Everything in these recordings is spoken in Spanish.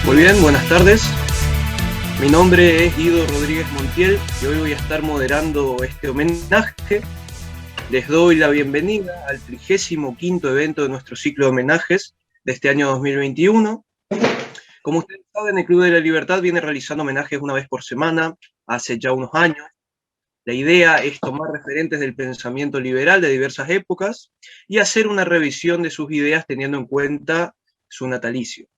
Muy bien, buenas tardes. Mi nombre es Guido Rodríguez Montiel y hoy voy a estar moderando este homenaje. Les doy la bienvenida al 35º evento de nuestro ciclo de homenajes de este año 2021. Como ustedes saben, el Club de la Libertad viene realizando homenajes una vez por semana, hace ya unos años. La idea es tomar referentes del pensamiento liberal de diversas épocas y hacer una revisión de sus ideas teniendo en cuenta su natalicio.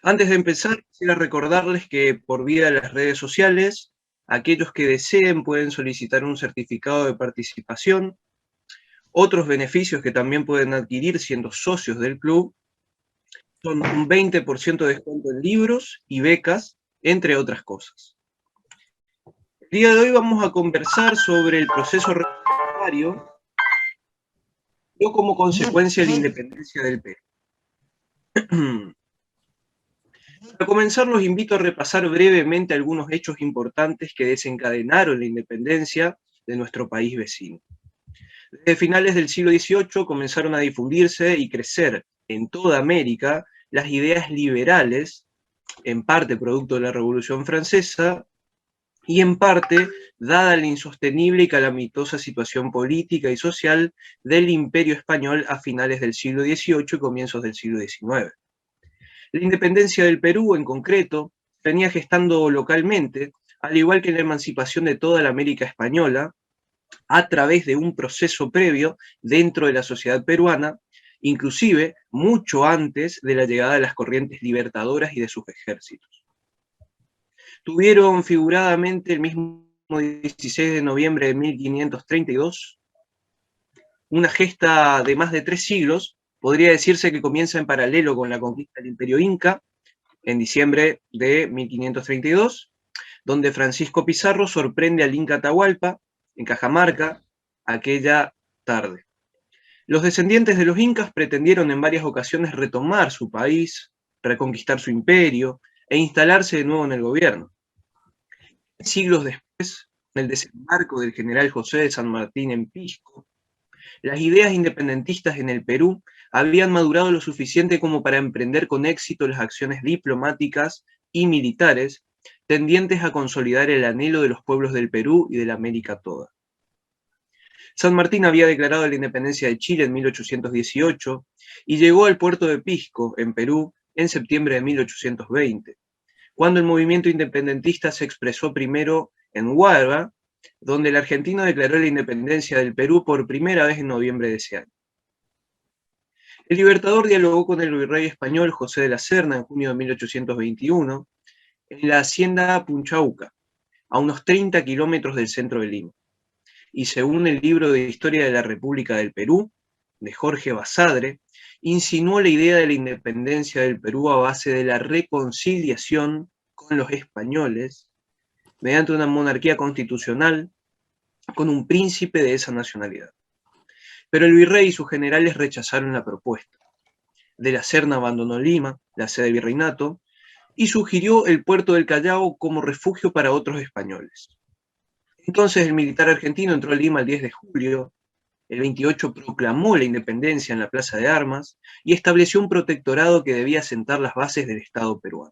Antes de empezar, quisiera recordarles que por vía de las redes sociales, aquellos que deseen pueden solicitar un certificado de participación, otros beneficios que también pueden adquirir siendo socios del club, son un 20% de descuento en libros y becas, entre otras cosas. El día de hoy vamos a conversar sobre el proceso revolucionario y como consecuencia de la independencia del Perú. Para comenzar, los invito a repasar brevemente algunos hechos importantes que desencadenaron la independencia de nuestro país vecino. Desde finales del siglo XVIII comenzaron a difundirse y crecer en toda América las ideas liberales, en parte producto de la Revolución Francesa, y en parte dada la insostenible y calamitosa situación política y social del Imperio Español a finales del siglo XVIII y comienzos del siglo XIX. La independencia del Perú, en concreto, venía gestando localmente, al igual que la emancipación de toda la América española, a través de un proceso previo dentro de la sociedad peruana, inclusive mucho antes de la llegada de las corrientes libertadoras y de sus ejércitos. Tuvieron figuradamente el mismo 16 de noviembre de 1532 una gesta de más de 3 siglos, podría decirse que comienza en paralelo con la conquista del Imperio Inca, en diciembre de 1532, donde Francisco Pizarro sorprende al Inca Atahualpa, en Cajamarca, aquella tarde. Los descendientes de los incas pretendieron en varias ocasiones retomar su país, reconquistar su imperio e instalarse de nuevo en el gobierno. Siglos después, en el desembarco del general José de San Martín en Pisco, las ideas independentistas en el Perú habían madurado lo suficiente como para emprender con éxito las acciones diplomáticas y militares tendientes a consolidar el anhelo de los pueblos del Perú y de la América toda. San Martín había declarado la independencia de Chile en 1818 y llegó al puerto de Pisco, en Perú, en septiembre de 1820, cuando el movimiento independentista se expresó primero en Huaura, donde el argentino declaró la independencia del Perú por primera vez en noviembre de ese año. El Libertador dialogó con el virrey español José de la Serna en junio de 1821 en la hacienda Punchauca, a unos 30 kilómetros del centro de Lima. Y según el libro de Historia de la República del Perú, de Jorge Basadre, insinuó la idea de la independencia del Perú a base de la reconciliación con los españoles mediante una monarquía constitucional con un príncipe de esa nacionalidad. Pero el virrey y sus generales rechazaron la propuesta. De la Serna abandonó Lima, la sede del virreinato, y sugirió el puerto del Callao como refugio para otros españoles. Entonces el militar argentino entró a Lima el 10 de julio, el 28 proclamó la independencia en la Plaza de Armas y estableció un protectorado que debía sentar las bases del Estado peruano.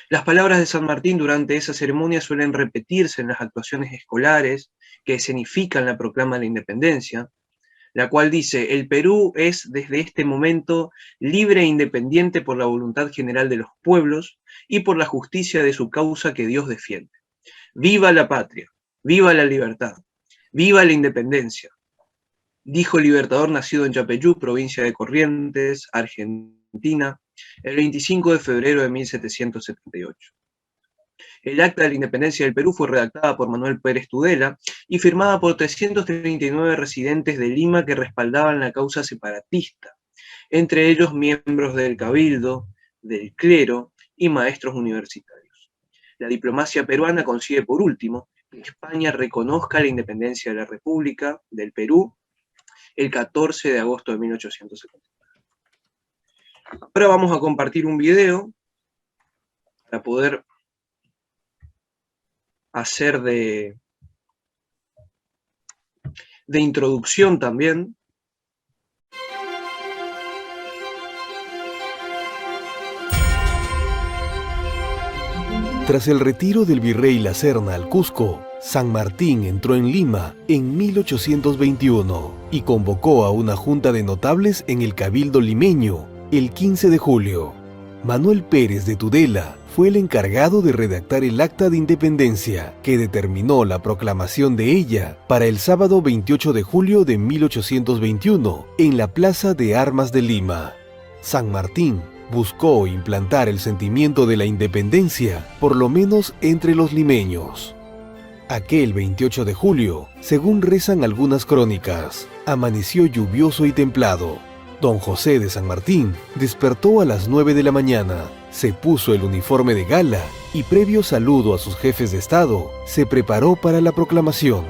Las palabras de San Martín durante esa ceremonia suelen repetirse en las actuaciones escolares que escenifican la proclama de la independencia, la cual dice: el Perú es desde este momento libre e independiente por la voluntad general de los pueblos y por la justicia de su causa que Dios defiende. ¡Viva la patria! ¡Viva la libertad! ¡Viva la independencia!, dijo el libertador nacido en Yapeyú, provincia de Corrientes, Argentina, el 25 de febrero de 1778. El acta de la independencia del Perú fue redactada por Manuel Pérez Tudela y firmada por 339 residentes de Lima que respaldaban la causa separatista, entre ellos miembros del Cabildo, del clero y maestros universitarios. La diplomacia peruana consigue, por último, que España reconozca la independencia de la República del Perú el 14 de agosto de 1870. Ahora vamos a compartir un video para poder hacer de introducción también. Tras el retiro del virrey La Serna al Cusco, San Martín entró en Lima en 1821 y convocó a una junta de notables en el Cabildo limeño el 15 de julio. Manuel Pérez de Tudela fue el encargado de redactar el acta de independencia que determinó la proclamación de ella para el sábado 28 de julio de 1821 en la Plaza de Armas de Lima. San Martín buscó implantar el sentimiento de la independencia, por lo menos entre los limeños. Aquel 28 de julio, según rezan algunas crónicas, amaneció lluvioso y templado. Don José de San Martín despertó a las 9 de la mañana, se puso el uniforme de gala y, previo saludo a sus jefes de Estado, se preparó para la proclamación.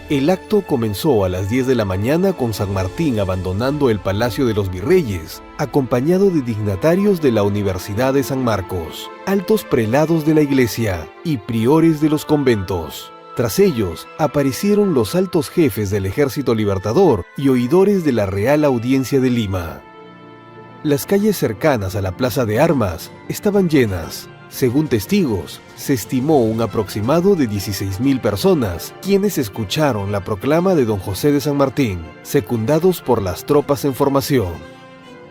El acto comenzó a las 10 de la mañana con San Martín abandonando el Palacio de los Virreyes, acompañado de dignatarios de la Universidad de San Marcos, altos prelados de la iglesia y priores de los conventos. Tras ellos, aparecieron los altos jefes del Ejército Libertador y oidores de la Real Audiencia de Lima. Las calles cercanas a la Plaza de Armas estaban llenas. Según testigos, se estimó un aproximado de 16.000 personas, quienes escucharon la proclama de don José de San Martín, secundados por las tropas en formación.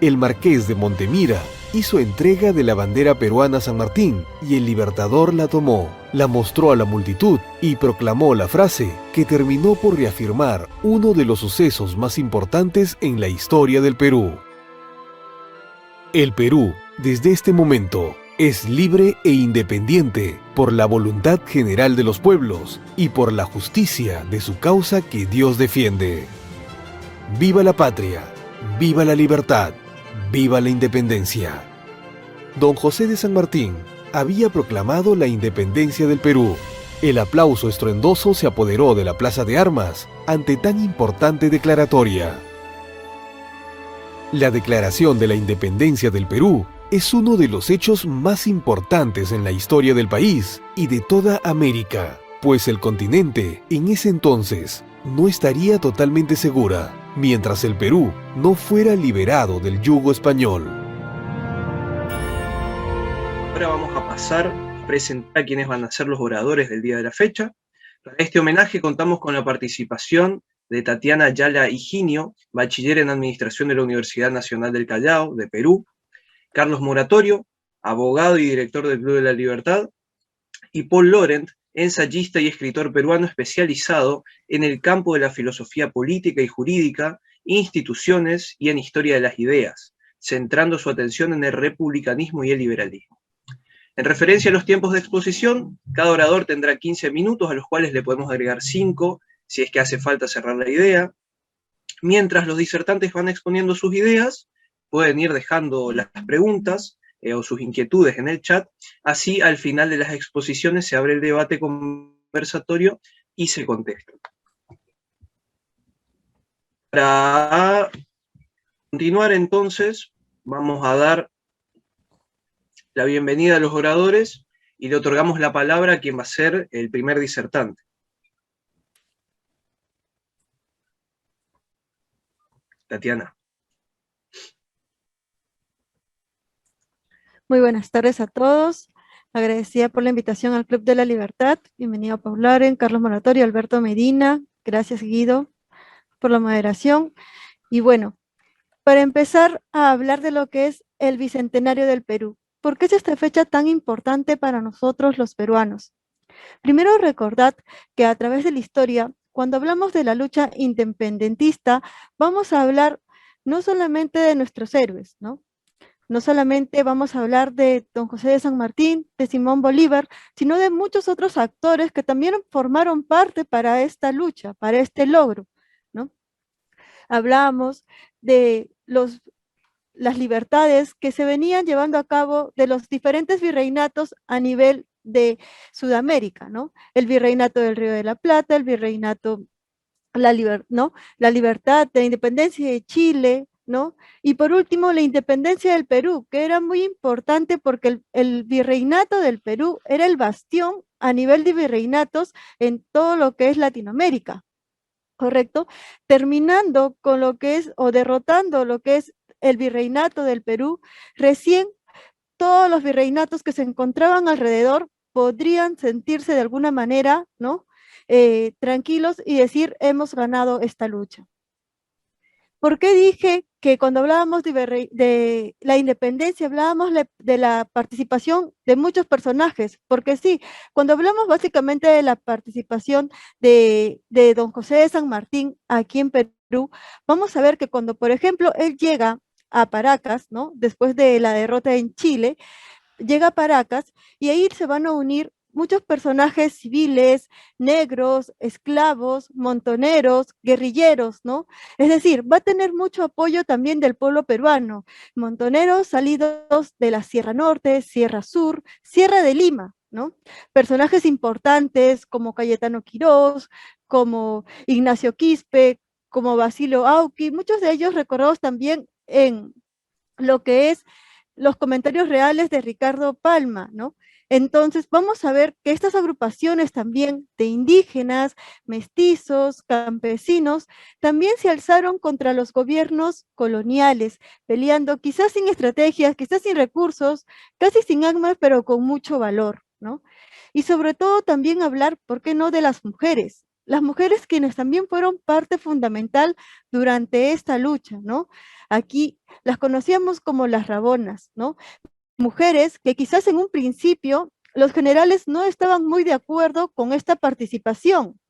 El marqués de Montemira hizo entrega de la bandera peruana a San Martín y el Libertador la tomó, la mostró a la multitud y proclamó la frase que terminó por reafirmar uno de los sucesos más importantes en la historia del Perú. El Perú, desde este momento, es libre e independiente por la voluntad general de los pueblos y por la justicia de su causa que Dios defiende. ¡Viva la patria! ¡Viva la libertad! ¡Viva la independencia! Don José de San Martín había proclamado la independencia del Perú. El aplauso estruendoso se apoderó de la Plaza de Armas ante tan importante declaratoria. La Declaración de la Independencia del Perú es uno de los hechos más importantes en la historia del país y de toda América, pues el continente, en ese entonces, no estaría totalmente segura, mientras el Perú no fuera liberado del yugo español. Ahora vamos a pasar a presentar a quienes van a ser los oradores del día de la fecha. Para este homenaje contamos con la participación de Tatiana Ayala Higinio, bachiller en Administración de la Universidad Nacional del Callao, de Perú, Carlos Moratorio, abogado y director del Club de la Libertad, y Paul Laurent, ensayista y escritor peruano especializado en el campo de la filosofía política y jurídica, instituciones y en historia de las ideas, centrando su atención en el republicanismo y el liberalismo. En referencia a los tiempos de exposición, cada orador tendrá 15 minutos, a los cuales le podemos agregar 5, si es que hace falta cerrar la idea. Mientras los disertantes van exponiendo sus ideas, pueden ir dejando las preguntas o sus inquietudes en el chat. Así, al final de las exposiciones se abre el debate conversatorio y se contesta. Para continuar, entonces, vamos a dar la bienvenida a los oradores y le otorgamos la palabra a quien va a ser el primer disertante. Tatiana. Muy buenas tardes a todos. Agradecida por la invitación al Club de la Libertad. Bienvenido a Paul Laurent, Carlos Moratorio, Alberto Medina. Gracias, Guido, por la moderación. Y bueno, para empezar a hablar de lo que es el Bicentenario del Perú. ¿Por qué es esta fecha tan importante para nosotros los peruanos? Primero, recordad que a través de la historia, cuando hablamos de la lucha independentista, vamos a hablar no solamente de nuestros héroes, ¿no? No solamente vamos a hablar de don José de San Martín, de Simón Bolívar, sino de muchos otros actores que también formaron parte para esta lucha, para este logro, ¿no? Hablamos de las libertades que se venían llevando a cabo de los diferentes virreinatos a nivel de Sudamérica, ¿no? El virreinato del Río de la Plata, el virreinato, la libertad de la independencia de Chile, ¿no? Y por último, la independencia del Perú, que era muy importante porque el virreinato del Perú era el bastión a nivel de virreinatos en todo lo que es Latinoamérica, ¿correcto? Terminando con lo que es, o derrotando lo que es el virreinato del Perú, recién todos los virreinatos que se encontraban alrededor podrían sentirse de alguna manera, ¿no? Tranquilos y decir, hemos ganado esta lucha. ¿Por qué dije que cuando hablábamos de la independencia, hablábamos de la participación de muchos personajes? Porque sí, cuando hablamos básicamente de la participación de don José de San Martín aquí en Perú, vamos a ver que cuando, por ejemplo, él llega a Paracas, ¿no? Después de la derrota en Chile, llega a Paracas y ahí se van a unir muchos personajes civiles, negros, esclavos, montoneros, guerrilleros, ¿no? Es decir, va a tener mucho apoyo también del pueblo peruano, montoneros salidos de la Sierra Norte, Sierra Sur, Sierra de Lima, ¿no? Personajes importantes como Cayetano Quirós, como Ignacio Quispe, como Basilio Auqui, muchos de ellos recordados también en lo que es los comentarios reales de Ricardo Palma, ¿no? Entonces, vamos a ver que estas agrupaciones también de indígenas, mestizos, campesinos, también se alzaron contra los gobiernos coloniales, peleando quizás sin estrategias, quizás sin recursos, casi sin armas, pero con mucho valor, ¿no? Y sobre todo también hablar, ¿por qué no?, de las mujeres. Las mujeres quienes también fueron parte fundamental durante esta lucha, ¿no? Aquí las conocíamos como las rabonas, ¿no? Mujeres que quizás en un principio los generales no estaban muy de acuerdo con esta participación.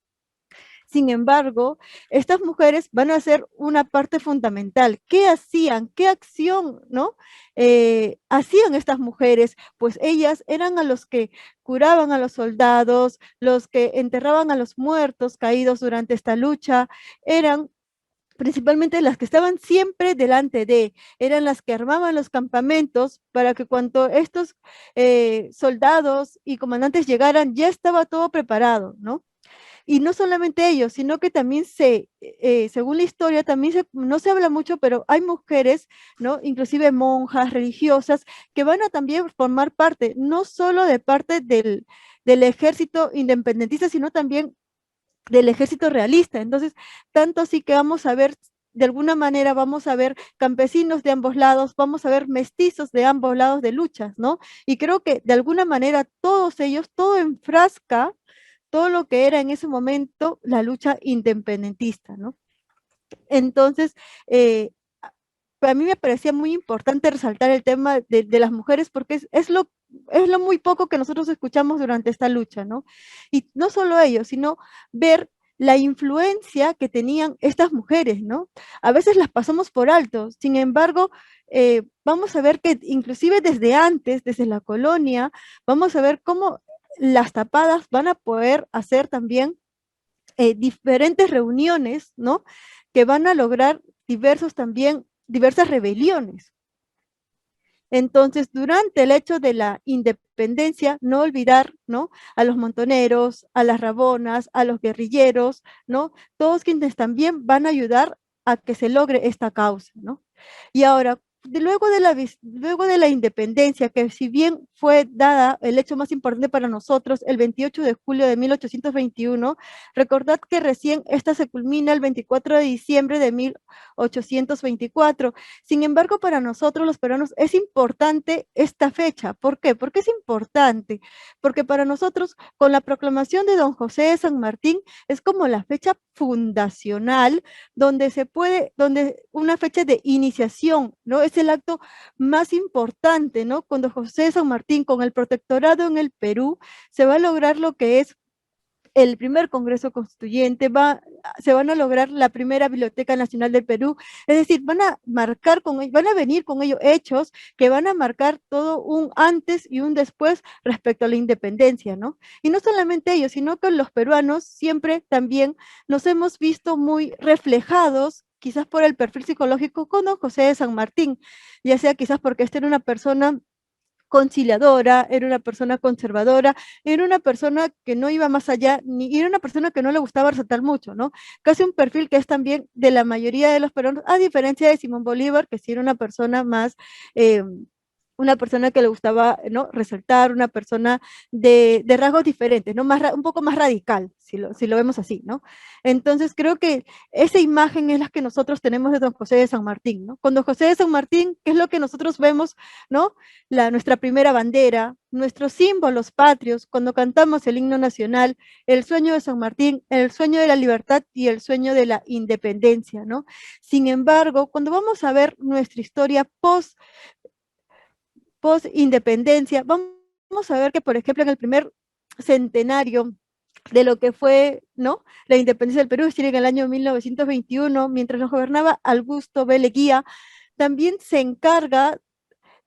Sin embargo, estas mujeres van a ser una parte fundamental. ¿Qué hacían? ¿Qué acción, no? Hacían estas mujeres, pues ellas eran a los que curaban a los soldados, los que enterraban a los muertos caídos durante esta lucha, eran principalmente las que estaban siempre delante eran las que armaban los campamentos para que cuando estos soldados y comandantes llegaran, ya estaba todo preparado, ¿no? Y no solamente ellos, sino que también según la historia, también no se habla mucho, pero hay mujeres, ¿no? Inclusive monjas, religiosas, que van a también formar parte, no solo de parte del ejército independentista, sino también del ejército realista. Entonces, tanto así que vamos a ver, de alguna manera vamos a ver campesinos de ambos lados, vamos a ver mestizos de ambos lados de luchas, ¿no? Y creo que de alguna manera todos ellos, todo enfrasca todo lo que era en ese momento la lucha independentista, ¿no? Entonces, a mí me parecía muy importante resaltar el tema de las mujeres porque es lo muy poco que nosotros escuchamos durante esta lucha, ¿no? Y no solo ello, sino ver la influencia que tenían estas mujeres, ¿no? A veces las pasamos por alto, sin embargo, vamos a ver que inclusive desde antes, desde la colonia, vamos a ver cómo las tapadas van a poder hacer también diferentes reuniones, ¿no? Que van a lograr diversas rebeliones. Entonces, durante el hecho de la independencia, no olvidar, ¿no?, a los montoneros, a las rabonas, a los guerrilleros, ¿no? Todos quienes también van a ayudar a que se logre esta causa, ¿no? Y ahora, luego de la independencia, que si bien fue dada el hecho más importante para nosotros, el 28 de julio de 1821, recordad que recién esta se culmina el 24 de diciembre de 1824. Sin embargo, para nosotros los peruanos es importante esta fecha. ¿Por qué? Porque es importante, porque para nosotros, con la proclamación de don José de San Martín, es como la fecha fundacional, donde una fecha de iniciación, ¿no? Es el acto más importante, ¿no? Cuando José de San Martín, con el protectorado en el Perú, se va a lograr lo que es el primer Congreso Constituyente, se van a lograr la primera Biblioteca Nacional del Perú, es decir, van a venir con ellos hechos que van a marcar todo un antes y un después respecto a la independencia, ¿no? Y no solamente ellos, sino que los peruanos siempre también nos hemos visto muy reflejados, quizás por el perfil psicológico con don José de San Martín, ya sea quizás porque este era una persona conciliadora, era una persona conservadora, era una persona que no iba más allá, ni era una persona que no le gustaba resaltar mucho, ¿no? Casi un perfil que es también de la mayoría de los peruanos, a diferencia de Simón Bolívar, que sí era una persona más una persona que le gustaba, ¿no?, resaltar, una persona de rasgos diferentes, ¿no?, un poco más radical, si lo vemos así, ¿no? Entonces creo que esa imagen es la que nosotros tenemos de don José de San Martín, ¿no? Con don José de San Martín, ¿qué es lo que nosotros vemos, ¿no? Nuestra primera bandera, nuestros símbolos patrios, cuando cantamos el himno nacional, el sueño de San Martín, el sueño de la libertad y el sueño de la independencia, ¿no? Sin embargo, cuando vamos a ver nuestra historia post-independencia, vamos a ver que, por ejemplo, en el primer centenario de lo que fue, ¿no?, la independencia del Perú, es decir, en el año 1921, mientras nos gobernaba Augusto B. Leguía, también se encarga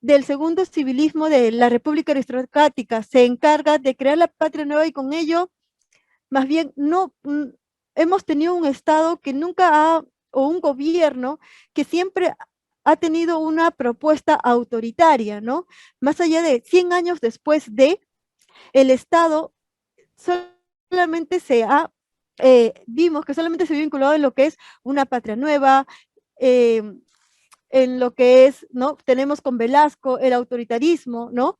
del segundo civilismo de la República Aristocrática, se encarga de crear la patria nueva y con ello, más bien, no hemos tenido un Estado que nunca ha, o un gobierno que siempre ha tenido una propuesta autoritaria, ¿no? Más allá de 100 años después de, el Estado solamente vimos que solamente se vio vinculado en lo que es una patria nueva, eh, en lo que es, ¿no? Tenemos con Velasco el autoritarismo, ¿no?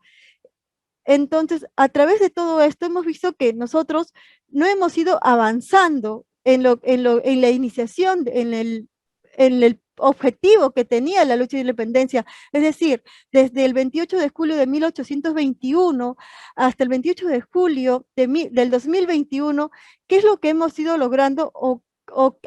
Entonces, a través de todo esto hemos visto que nosotros no hemos ido avanzando en la iniciación, en el objetivo que tenía la lucha de independencia. Es decir, desde el 28 de julio de 1821 hasta el 28 de julio del 2021, ¿qué es lo que hemos ido logrando o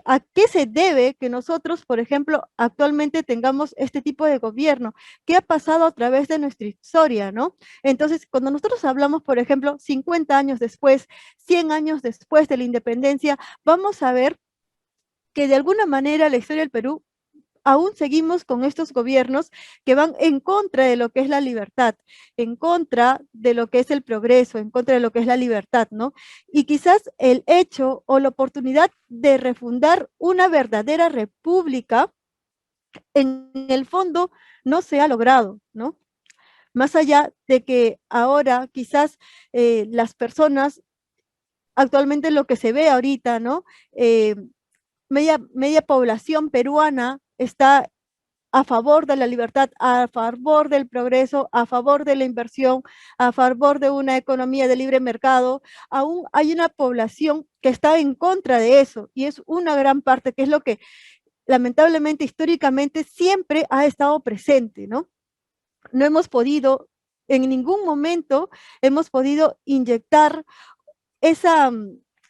a qué se debe que nosotros, por ejemplo, actualmente tengamos este tipo de gobierno? ¿Qué ha pasado a través de nuestra historia, no? Entonces, cuando nosotros hablamos, por ejemplo, 50 años después, 100 años después de la independencia, vamos a ver que de alguna manera la historia del Perú aún seguimos con estos gobiernos que van en contra de lo que es la libertad, en contra de lo que es el progreso, en contra de lo que es la libertad, ¿no? Y quizás el hecho o la oportunidad de refundar una verdadera república, en el fondo, no se ha logrado, ¿no? Más allá de que ahora quizás las personas, actualmente lo que se ve ahorita, ¿no? Media población peruana está a favor de la libertad, a favor del progreso, a favor de la inversión, a favor de una economía de libre mercado. Aún hay una población que está en contra de eso y es una gran parte, que es lo que lamentablemente históricamente siempre ha estado presente, ¿no? No hemos podido, en ningún momento hemos podido esa,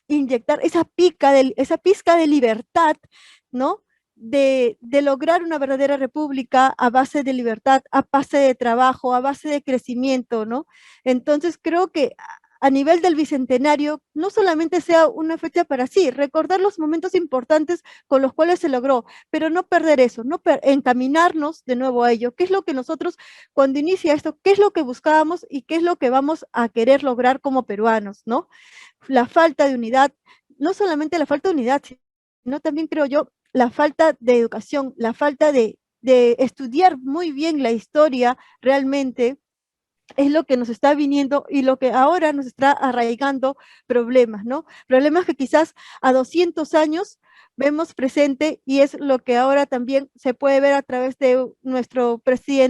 inyectar esa pizca de libertad, ¿no? De lograr una verdadera república a base de libertad, a base de trabajo, a base de crecimiento, ¿no? Entonces creo que a nivel del bicentenario, no solamente sea una fecha para sí, recordar los momentos importantes con los cuales se logró, pero no perder eso, encaminarnos de nuevo a ello. ¿Qué es lo que nosotros, cuando inicia esto, qué es lo que buscábamos y qué es lo que vamos a querer lograr como peruanos, ¿no? La falta de unidad, no solamente la falta de unidad, sino también creo yo, la falta de educación, la falta de estudiar muy bien la historia realmente, es lo que nos está viniendo y lo que ahora nos está arraigando problemas, ¿no? Problemas que quizás a 200 años vemos presente y es lo que ahora también se puede ver a través de nuestro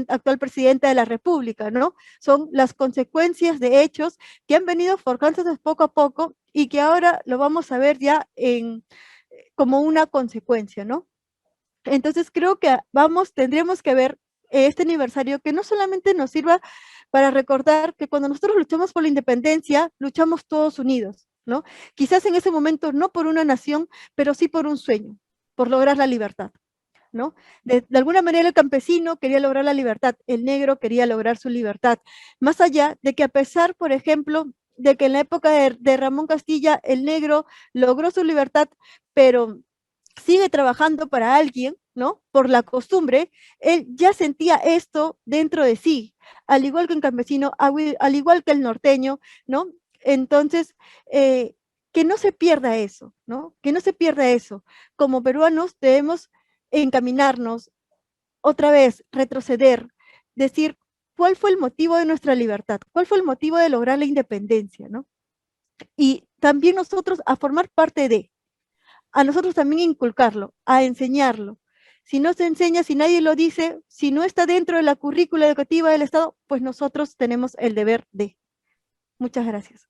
actual presidente de la República, ¿no? Son las consecuencias de hechos que han venido forjándose poco a poco y que ahora lo vamos a ver ya como una consecuencia, ¿no? Entonces creo que tendríamos que ver este aniversario que no solamente nos sirva para recordar que cuando nosotros luchamos por la independencia, luchamos todos unidos, ¿no? Quizás en ese momento no por una nación, pero sí por un sueño, por lograr la libertad, ¿no? De alguna manera el campesino quería lograr la libertad, el negro quería lograr su libertad, más allá de que a pesar, por ejemplo, de que en la época de Ramón Castilla el negro logró su libertad, pero sigue trabajando para alguien, ¿no? Por la costumbre, él ya sentía esto dentro de sí, al igual que un campesino, al igual que el norteño, ¿no? Entonces, que no se pierda eso, ¿no? Que no se pierda eso. Como peruanos debemos encaminarnos, otra vez, retroceder, decir, ¿cuál fue el motivo de nuestra libertad? ¿Cuál fue el motivo de lograr la independencia, ¿no? Y también nosotros a formar parte de, a nosotros también inculcarlo, a enseñarlo. Si no se enseña, si nadie lo dice, si no está dentro de la currícula educativa del Estado, pues nosotros tenemos el deber de. Muchas gracias.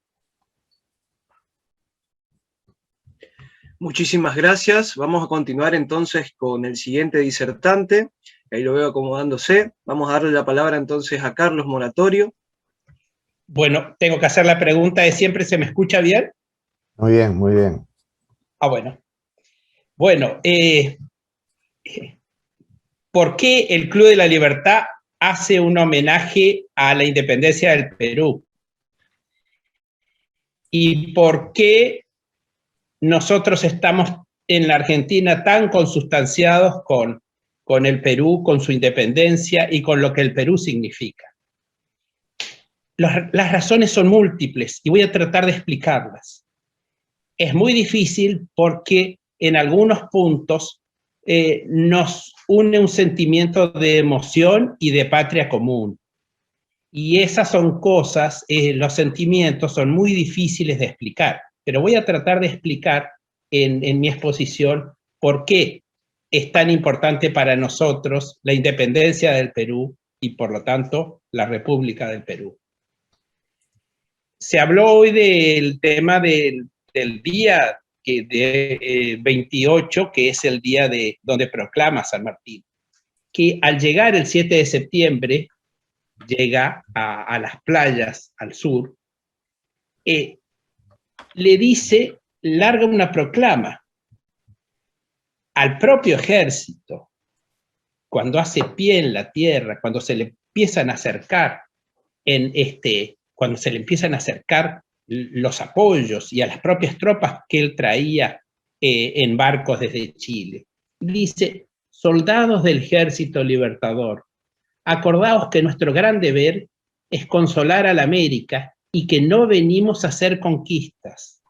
Muchísimas gracias. Vamos a continuar entonces con el siguiente disertante. Ahí lo veo acomodándose. Vamos a darle la palabra entonces a Carlos Moratorio. Bueno, tengo que hacer la pregunta de siempre, ¿se me escucha bien? Muy bien, muy bien. Ah, bueno. Bueno, ¿por qué el Club de la Libertad hace un homenaje a la independencia del Perú? ¿Y por qué nosotros estamos en la Argentina tan consustanciados con el Perú, con su independencia y con lo que el Perú significa? Las razones son múltiples y voy a tratar de explicarlas. Es muy difícil porque en algunos puntos nos une un sentimiento de emoción y de patria común. Y esas son cosas, los sentimientos son muy difíciles de explicar, pero voy a tratar de explicar en mi exposición por qué es tan importante para nosotros la independencia del Perú y por lo tanto la República del Perú. Se habló hoy del tema del día de 28, que es el día donde proclama San Martín, que al llegar el 7 de septiembre, llega a las playas al sur, le dice, larga una proclama al propio ejército, cuando hace pie en la tierra, cuando se le empiezan a acercar cuando se le empiezan a acercar los apoyos y a las propias tropas que él traía en barcos desde Chile. Dice, soldados del Ejército Libertador, acordaos que nuestro gran deber es consolar a la América y que no venimos a hacer conquistas,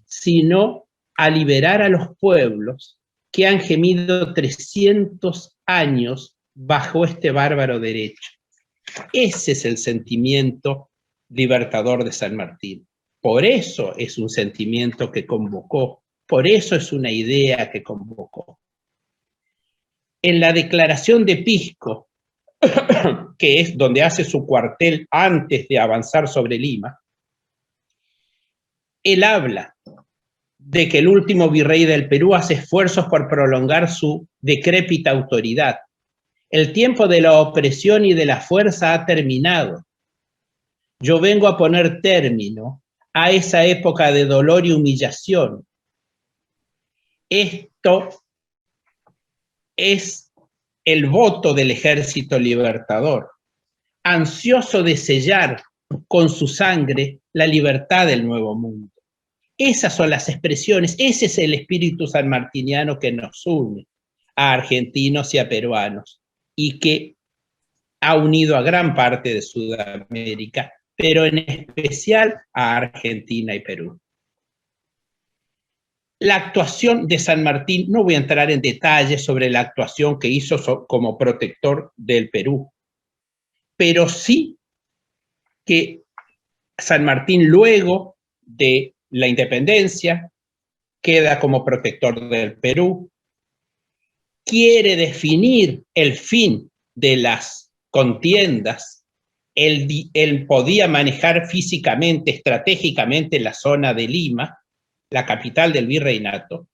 sino a liberar a los pueblos que han gemido 300 años bajo este bárbaro derecho. Ese es el sentimiento libertador de San Martín. Por eso es un sentimiento que convocó, por eso es una idea que convocó. En la declaración de Pisco, que es donde hace su cuartel antes de avanzar sobre Lima, él habla de que el último virrey del Perú hace esfuerzos por prolongar su decrépita autoridad. El tiempo de la opresión y de la fuerza ha terminado. Yo vengo a poner término a esa época de dolor y humillación. Esto es el voto del Ejército Libertador, ansioso de sellar con su sangre la libertad del Nuevo Mundo. Esas son las expresiones, ese es el espíritu sanmartiniano que nos une a argentinos y a peruanos y que ha unido a gran parte de Sudamérica, pero en especial a Argentina y Perú. La actuación de San Martín, no voy a entrar en detalles sobre la actuación que hizo como protector del Perú, pero sí que San Martín, luego de la independencia, queda como protector del Perú, quiere definir el fin de las contiendas. Él podía manejar físicamente, estratégicamente la zona de Lima, la capital del virreinato,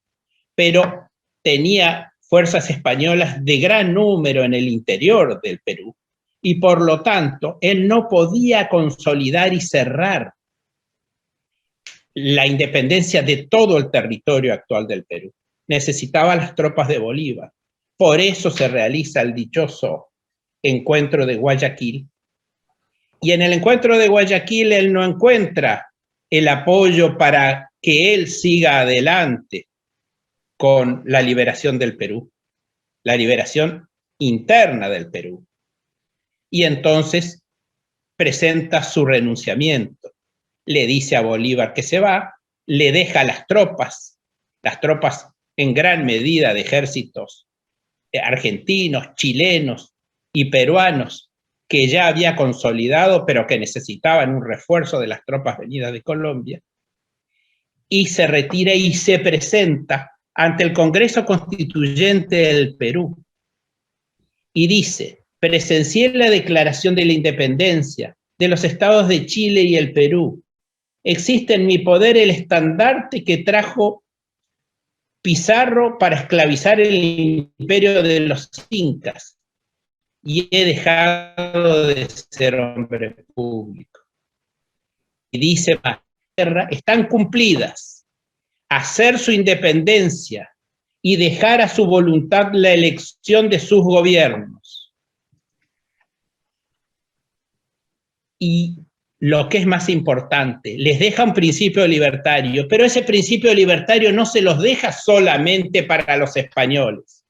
pero tenía fuerzas españolas de gran número en el interior del Perú, y por lo tanto, él no podía consolidar y cerrar la independencia de todo el territorio actual del Perú. Necesitaba las tropas de Bolívar. Por eso se realiza el dichoso encuentro de Guayaquil. Y en el encuentro de Guayaquil él no encuentra el apoyo para que él siga adelante con la liberación del Perú, la liberación interna del Perú. Y entonces presenta su renunciamiento. Le dice a Bolívar que se va, le deja las tropas en gran medida de ejércitos argentinos, chilenos y peruanos que ya había consolidado, pero que necesitaban un refuerzo de las tropas venidas de Colombia, y se retira y se presenta ante el Congreso Constituyente del Perú y dice: presencié la declaración de la independencia de los estados de Chile y el Perú. Existe en mi poder el estandarte que trajo Pizarro para esclavizar el imperio de los incas, y he dejado de ser hombre público. Y dice más: están cumplidas. Hacer su independencia y dejar a su voluntad la elección de sus gobiernos. Y lo que es más importante, les deja un principio libertario, pero ese principio libertario no se los deja solamente para los españoles.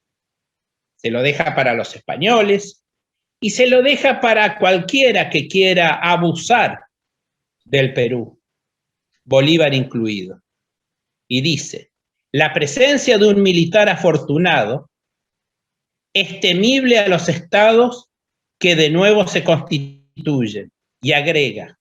Se lo deja para los españoles y se lo deja para cualquiera que quiera abusar del Perú, Bolívar incluido. Y dice: la presencia de un militar afortunado es temible a los estados que de nuevo se constituyen. Y agrega: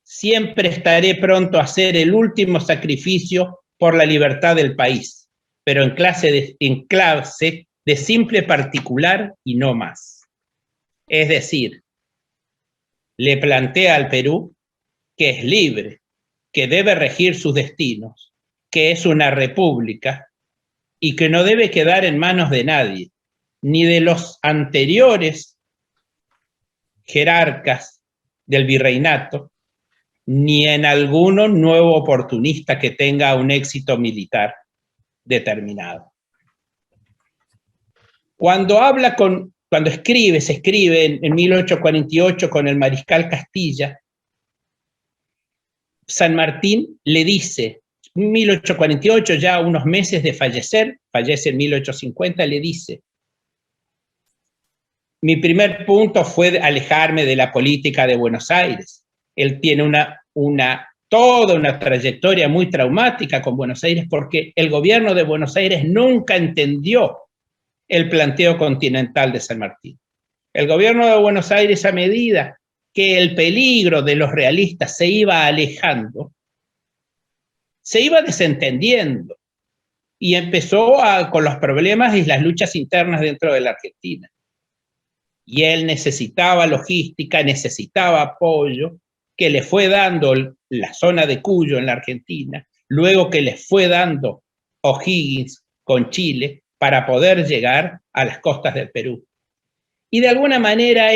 siempre estaré pronto a hacer el último sacrificio por la libertad del país, pero en clase de simple particular y no más. Es decir, le plantea al Perú que es libre, que debe regir sus destinos, que es una república y que no debe quedar en manos de nadie, ni de los anteriores jerarcas del virreinato, ni en alguno nuevo oportunista que tenga un éxito militar determinado. Cuando escribe, se escribe en 1848 con el mariscal Castilla, San Martín le dice, en 1848, ya unos meses de fallecer, fallece en 1850, le dice: mi primer punto fue alejarme de la política de Buenos Aires. Él tiene toda una trayectoria muy traumática con Buenos Aires porque el gobierno de Buenos Aires nunca entendió el planteo continental de San Martín. El gobierno de Buenos Aires, a medida que el peligro de los realistas se iba alejando, se iba desentendiendo y empezó con los problemas y las luchas internas dentro de la Argentina. Y él necesitaba logística, necesitaba apoyo, que le fue dando la zona de Cuyo en la Argentina, luego que le fue dando O'Higgins con Chile para poder llegar a las costas del Perú. Y de alguna manera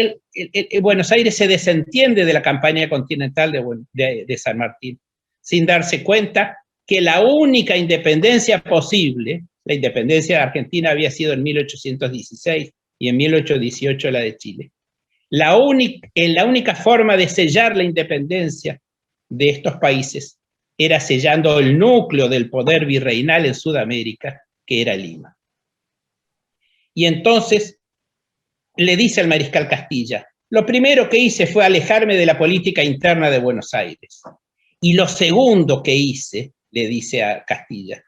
Buenos Aires se desentiende de la campaña continental de San Martín, sin darse cuenta que la única independencia posible, la independencia de Argentina había sido en 1816 y en 1818 la de Chile. La única forma de sellar la independencia de estos países era sellando el núcleo del poder virreinal en Sudamérica, que era Lima. Y entonces le dice al mariscal Castilla: lo primero que hice fue alejarme de la política interna de Buenos Aires. Y lo segundo que hice, le dice a Castilla,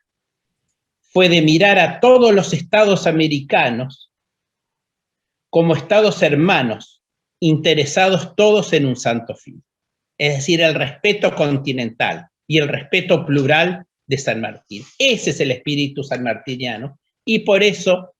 fue de mirar a todos los estados americanos como estados hermanos, interesados todos en un santo fin. Es decir, el respeto continental y el respeto plural de San Martín. Ese es el espíritu sanmartiniano, y por eso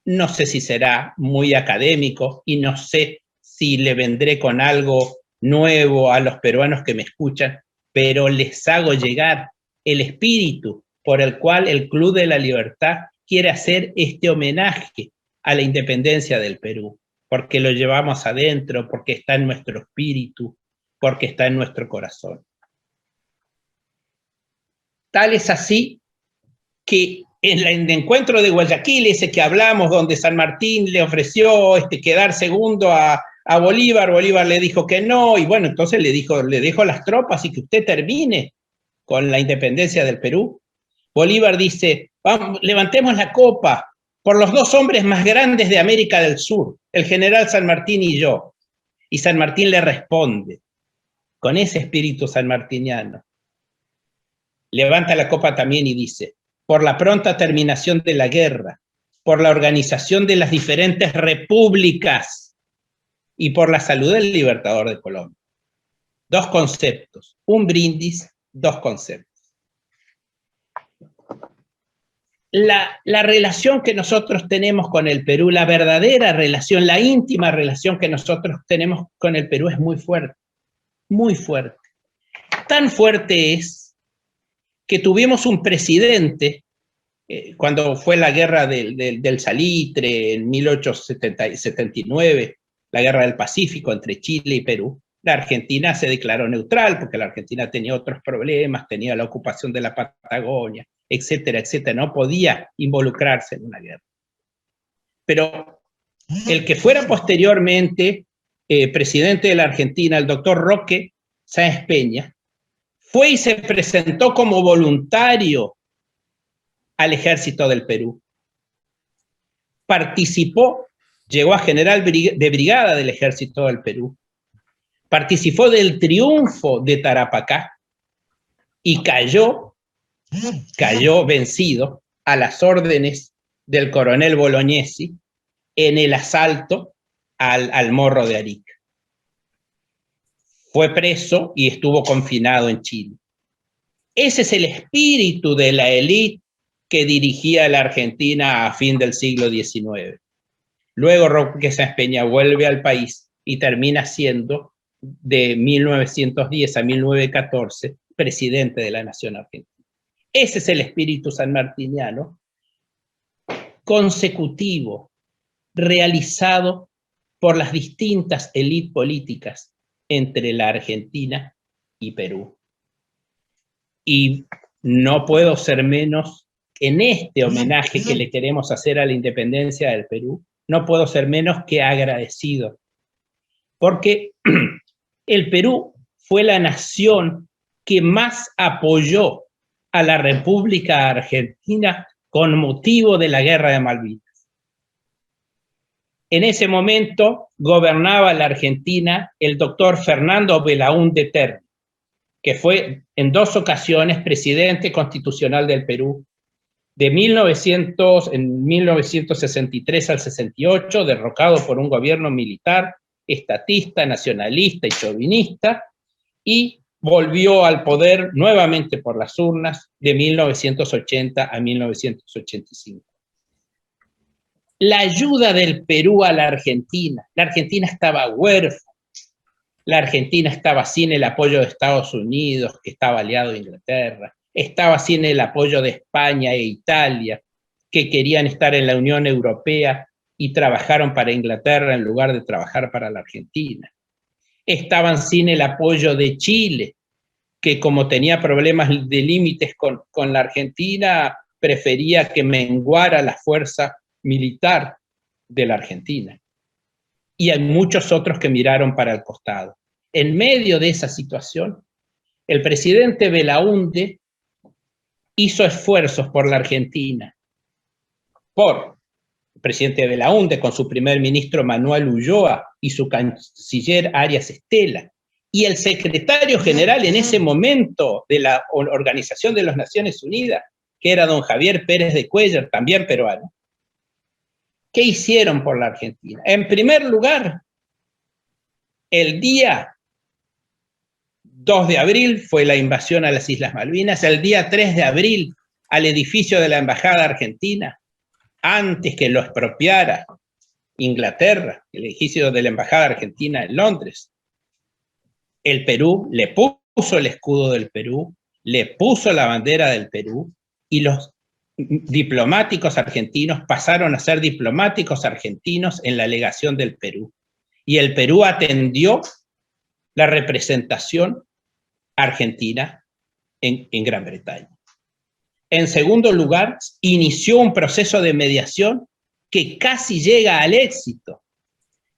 no sé si será muy académico y no sé si le vendré con algo nuevo a los peruanos que me escuchan, pero les hago llegar el espíritu por el cual el Club de la Libertad quiere hacer este homenaje a la independencia del Perú, porque lo llevamos adentro, porque está en nuestro espíritu, porque está en nuestro corazón. Tal es así que en el encuentro de Guayaquil, ese que hablamos, donde San Martín le ofreció quedar segundo a Bolívar, Bolívar le dijo que no, y bueno, entonces le dejo las tropas y que usted termine con la independencia del Perú. Bolívar dice: vamos, levantemos la copa por los dos hombres más grandes de América del Sur, el general San Martín y yo. Y San Martín le responde, con ese espíritu sanmartiniano, levanta la copa también y dice: por la pronta terminación de la guerra, por la organización de las diferentes repúblicas y por la salud del libertador de Colombia. Dos conceptos, un brindis, dos conceptos. la relación que nosotros tenemos con el Perú, la verdadera relación, la íntima relación que nosotros tenemos con el Perú es muy fuerte, muy fuerte. Tan fuerte es que tuvimos un presidente, cuando fue la guerra del Salitre, en 1879, la guerra del Pacífico entre Chile y Perú. La Argentina se declaró neutral porque la Argentina tenía otros problemas, tenía la ocupación de la Patagonia, etcétera, etcétera. No podía involucrarse en una guerra. Pero el que fuera posteriormente presidente de la Argentina, el doctor Roque Sáenz Peña, fue y se presentó como voluntario al ejército del Perú. Participó, llegó a general de brigada del ejército del Perú. Participó del triunfo de Tarapacá y cayó vencido a las órdenes del coronel Bolognesi en el asalto al Morro de Arica. Fue preso y estuvo confinado en Chile. Ese es el espíritu de la élite que dirigía la Argentina a fin del siglo XIX. Luego Roque Sáenz Peña vuelve al país y termina siendo, de 1910 a 1914, presidente de la Nación Argentina. Ese es el espíritu sanmartiniano consecutivo, realizado por las distintas élites políticas entre la Argentina y Perú. Y no puedo ser menos, en este homenaje que le queremos hacer a la independencia del Perú, no puedo ser menos que agradecido, porque el Perú fue la nación que más apoyó a la República Argentina con motivo de la Guerra de Malvinas. En ese momento gobernaba la Argentina el doctor Fernando Belaúnde Terry, que fue en 2 ocasiones presidente constitucional del Perú, en 1963 al 68, derrocado por un gobierno militar, estatista, nacionalista y chauvinista, y volvió al poder nuevamente por las urnas de 1980 a 1985. La ayuda del Perú a la Argentina estaba huérfana, la Argentina estaba sin el apoyo de Estados Unidos, que estaba aliado a Inglaterra, estaba sin el apoyo de España e Italia, que querían estar en la Unión Europea y trabajaron para Inglaterra en lugar de trabajar para la Argentina. Estaban sin el apoyo de Chile, que como tenía problemas de límites con la Argentina, prefería que menguara la fuerza militar de la Argentina. Y hay muchos otros que miraron para el costado. En medio de esa situación, el presidente Belaúnde hizo esfuerzos por la Argentina, por el presidente Belaúnde con su primer ministro Manuel Ulloa y su canciller Arias Estela, y el secretario general en ese momento de la Organización de las Naciones Unidas, que era don Javier Pérez de Cuellar, también peruano. ¿Qué hicieron por la Argentina? En primer lugar, el día 2 de abril fue la invasión a las Islas Malvinas, el día 3 de abril al edificio de la Embajada Argentina, antes que lo expropiara Inglaterra, el edificio de la Embajada Argentina en Londres. El Perú le puso el escudo del Perú, le puso la bandera del Perú, y los diplomáticos argentinos pasaron a ser diplomáticos argentinos en la legación del Perú. Y el Perú atendió la representación argentina en Gran Bretaña. En segundo lugar, inició un proceso de mediación que casi llega al éxito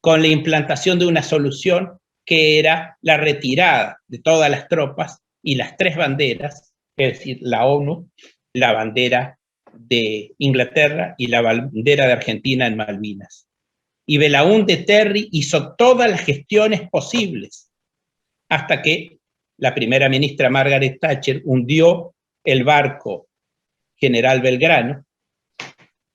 con la implantación de una solución que era la retirada de todas las tropas y las 3 banderas, es decir, la ONU, la bandera de Inglaterra y la bandera de Argentina en Malvinas. Y Belaúnde Terry hizo todas las gestiones posibles hasta que la primera ministra Margaret Thatcher hundió el barco General Belgrano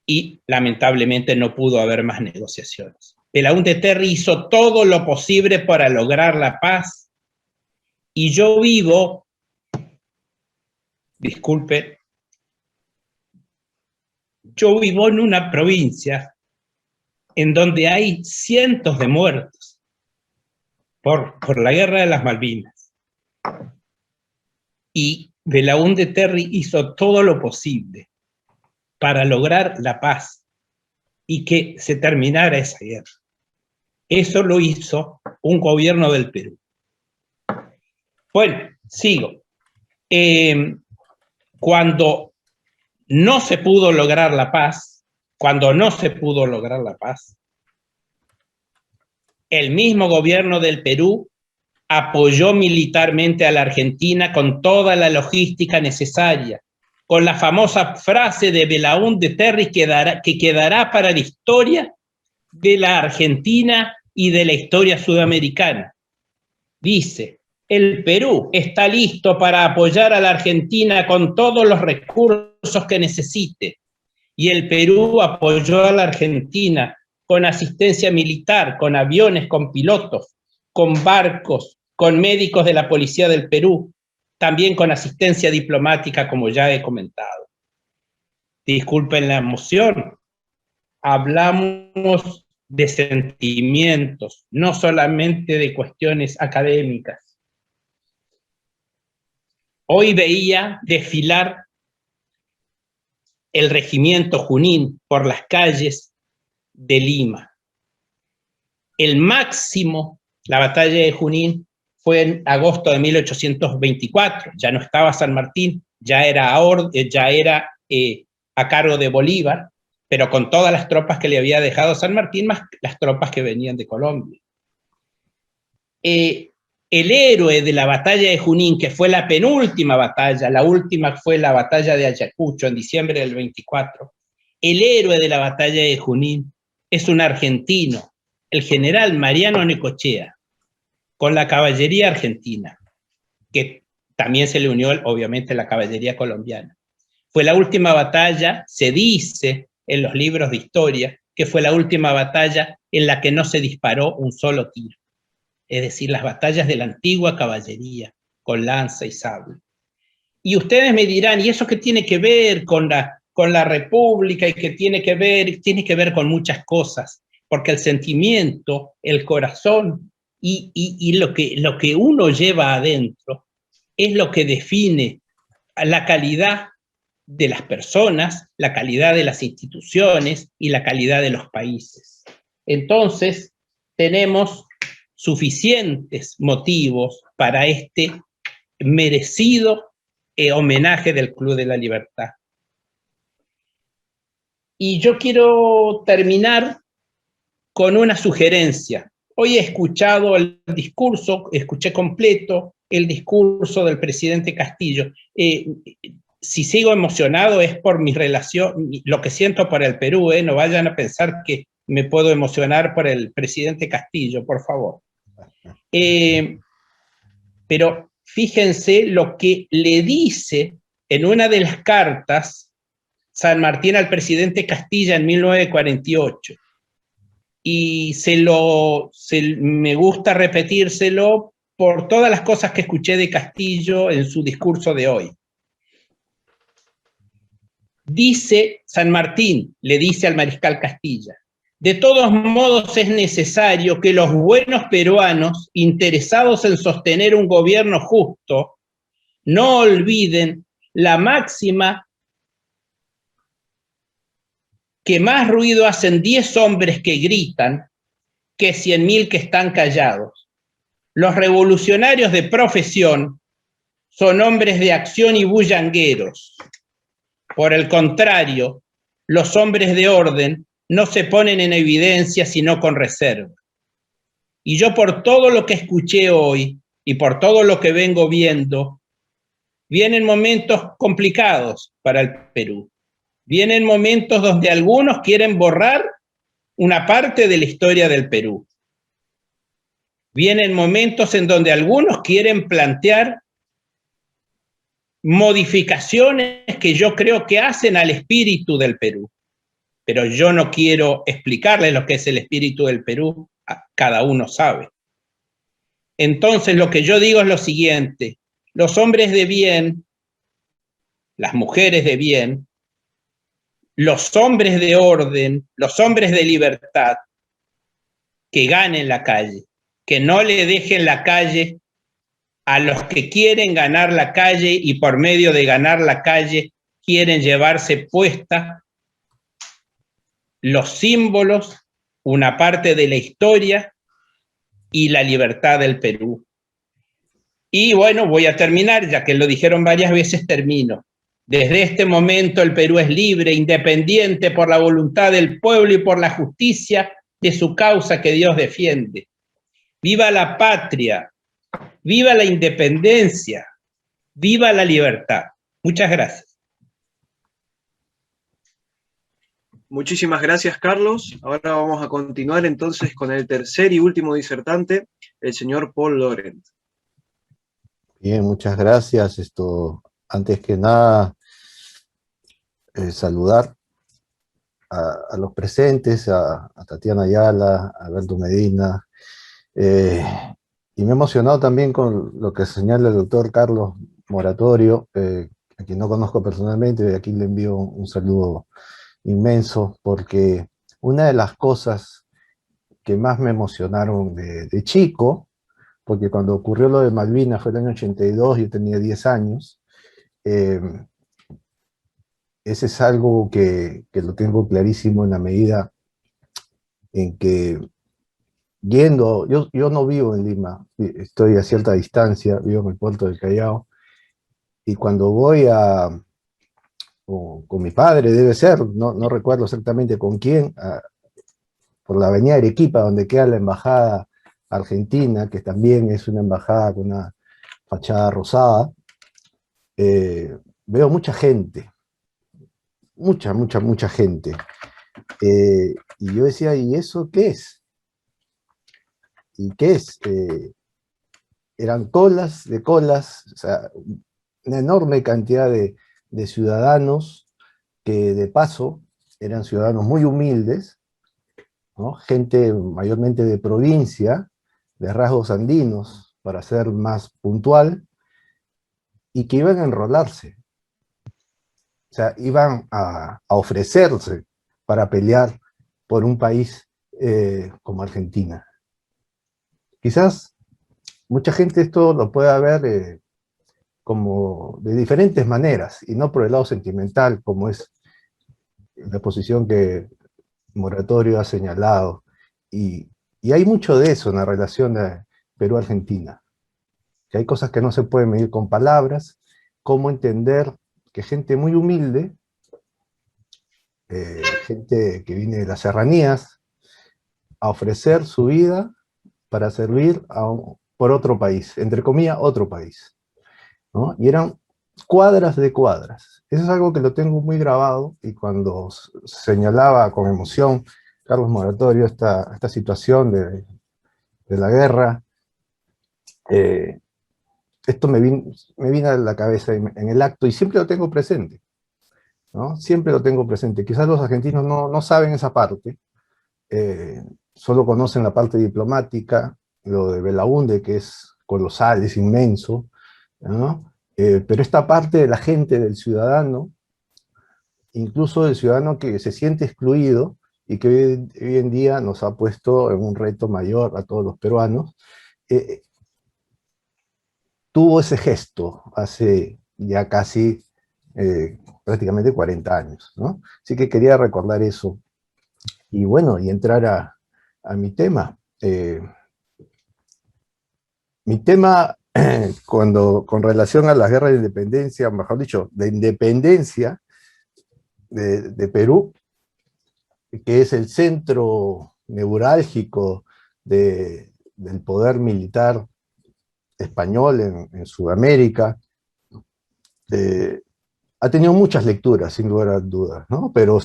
y lamentablemente no pudo haber más negociaciones. Belaúnde Terry hizo todo lo posible para lograr la paz, y yo vivo, disculpe, yo vivo en una provincia en donde hay cientos de muertos por la guerra de las Malvinas. Y Belaúnde Terry hizo todo lo posible para lograr la paz y que se terminara esa guerra. Eso lo hizo un gobierno del Perú. Bueno, sigo. Cuando no se pudo lograr la paz, el mismo gobierno del Perú apoyó militarmente a la Argentina con toda la logística necesaria, con la famosa frase de Belaúnde Terry que quedará para la historia de la Argentina y de la historia sudamericana. Dice: el Perú está listo para apoyar a la Argentina con todos los recursos que necesite. Y el Perú apoyó a la Argentina con asistencia militar, con aviones, con pilotos, con barcos, con médicos de la Policía del Perú, también con asistencia diplomática, como ya he comentado. Disculpen la emoción, hablamos de sentimientos, no solamente de cuestiones académicas. Hoy veía desfilar el regimiento Junín por las calles de Lima. El máximo, la batalla de Junín, fue en agosto de 1824. Ya no estaba San Martín, ya era a cargo de Bolívar, pero con todas las tropas que le había dejado San Martín, más las tropas que venían de Colombia. El héroe de la batalla de Junín, que fue la penúltima batalla, la última fue la batalla de Ayacucho en diciembre del 24, el héroe de la batalla de Junín es un argentino, el general Mariano Necochea, con la caballería argentina, que también se le unió, obviamente, la caballería colombiana. Fue la última batalla, se dice en los libros de historia, que fue la última batalla en la que no se disparó un solo tiro. Es decir, las batallas de la antigua caballería, con lanza y sable. Y ustedes me dirán, ¿y eso qué tiene que ver con la República? Y qué tiene que ver con muchas cosas, porque el sentimiento, el corazón y lo que uno lleva adentro es lo que define la calidad de las personas, la calidad de las instituciones y la calidad de los países. Entonces, tenemos suficientes motivos para este merecido homenaje del Club de la Libertad. Y yo quiero terminar con una sugerencia. Hoy he escuchado el discurso, escuché completo el discurso del presidente Castillo. Si sigo emocionado es por mi relación, lo que siento por el Perú, no vayan a pensar que me puedo emocionar por el presidente Castillo, por favor. Pero fíjense lo que le dice en una de las cartas San Martín al presidente Castilla en 1948. Y me gusta repetírselo por todas las cosas que escuché de Castillo en su discurso de hoy. Dice San Martín, le dice al mariscal Castilla: de todos modos es necesario que los buenos peruanos, interesados en sostener un gobierno justo, no olviden la máxima que más ruido hacen 10 hombres que gritan que 100.000 que están callados. Los revolucionarios de profesión son hombres de acción y bullangueros. Por el contrario, los hombres de orden no se ponen en evidencia sino con reserva. Y yo, por todo lo que escuché hoy y por todo lo que vengo viendo, vienen momentos complicados para el Perú. Vienen momentos donde algunos quieren borrar una parte de la historia del Perú. Vienen momentos en donde algunos quieren plantear modificaciones que yo creo que hacen al espíritu del Perú. Pero yo no quiero explicarles lo que es el espíritu del Perú, cada uno sabe. Entonces lo que yo digo es lo siguiente: los hombres de bien, las mujeres de bien, los hombres de orden, los hombres de libertad, que ganen la calle, que no le dejen la calle a los que quieren ganar la calle y por medio de ganar la calle quieren llevarse puesta los símbolos, una parte de la historia y la libertad del Perú. Y bueno, voy a terminar, ya que lo dijeron varias veces, termino. Desde este momento el Perú es libre, independiente por la voluntad del pueblo y por la justicia de su causa que Dios defiende. ¡Viva la patria! ¡Viva la independencia! ¡Viva la libertad! Muchas gracias. Muchísimas gracias, Carlos. Ahora vamos a continuar entonces con el tercer y último disertante, el señor Paul Laurent. Bien, muchas gracias. Antes que nada, saludar a los presentes, a Tatiana Ayala, a Alberto Medina, y me he emocionado también con lo que señala el doctor Carlos Moratorio, a quien no conozco personalmente, y aquí le envío un saludo inmenso, porque una de las cosas que más me emocionaron de chico, porque cuando ocurrió lo de Malvinas fue el año 82, yo tenía 10 años, ese es algo que lo tengo clarísimo en la medida en que yo no vivo en Lima, estoy a cierta distancia, vivo en el puerto del Callao, y cuando voy con mi padre, debe ser, no recuerdo exactamente con quién, por la avenida Arequipa, donde queda la embajada argentina, que también es una embajada con una fachada rosada, veo mucha gente, mucha gente. Y yo decía, ¿y eso qué es? ¿Y qué es? Eran colas de colas, o sea, una enorme cantidad de ciudadanos que de paso eran ciudadanos muy humildes, ¿no? Gente mayormente de provincia, de rasgos andinos, para ser más puntual, y que iban a enrolarse. O sea, iban a ofrecerse para pelear por un país como Argentina. Quizás mucha gente esto lo pueda ver como de diferentes maneras, y no por el lado sentimental, como es la posición que Moratorio ha señalado. Y hay mucho de eso en la relación de Perú-Argentina. Que hay cosas que no se pueden medir con palabras, cómo entender que gente muy humilde, gente que viene de las serranías, a ofrecer su vida para servir por otro país, entre comillas, otro país, ¿no? Y eran cuadras de cuadras. Eso es algo que lo tengo muy grabado, y cuando señalaba con emoción Carlos Moratorio esta situación de la guerra, esto me vino a la cabeza en el acto, y siempre lo tengo presente, ¿no? Siempre lo tengo presente. Quizás los argentinos no saben esa parte, solo conocen la parte diplomática, lo de Belaúnde, que es colosal, es inmenso, ¿no? Pero esta parte de la gente, del ciudadano, incluso del ciudadano que se siente excluido, y que hoy en día nos ha puesto en un reto mayor a todos los peruanos, tuvo ese gesto hace ya casi prácticamente 40 años, ¿no? Así que quería recordar eso. Y bueno, y entrar a mi tema. Mi tema, con relación a la guerra de independencia, mejor dicho, de independencia de Perú, que es el centro neurálgico del poder militar español en Sudamérica, ha tenido muchas lecturas, sin lugar a dudas, ¿no? Pero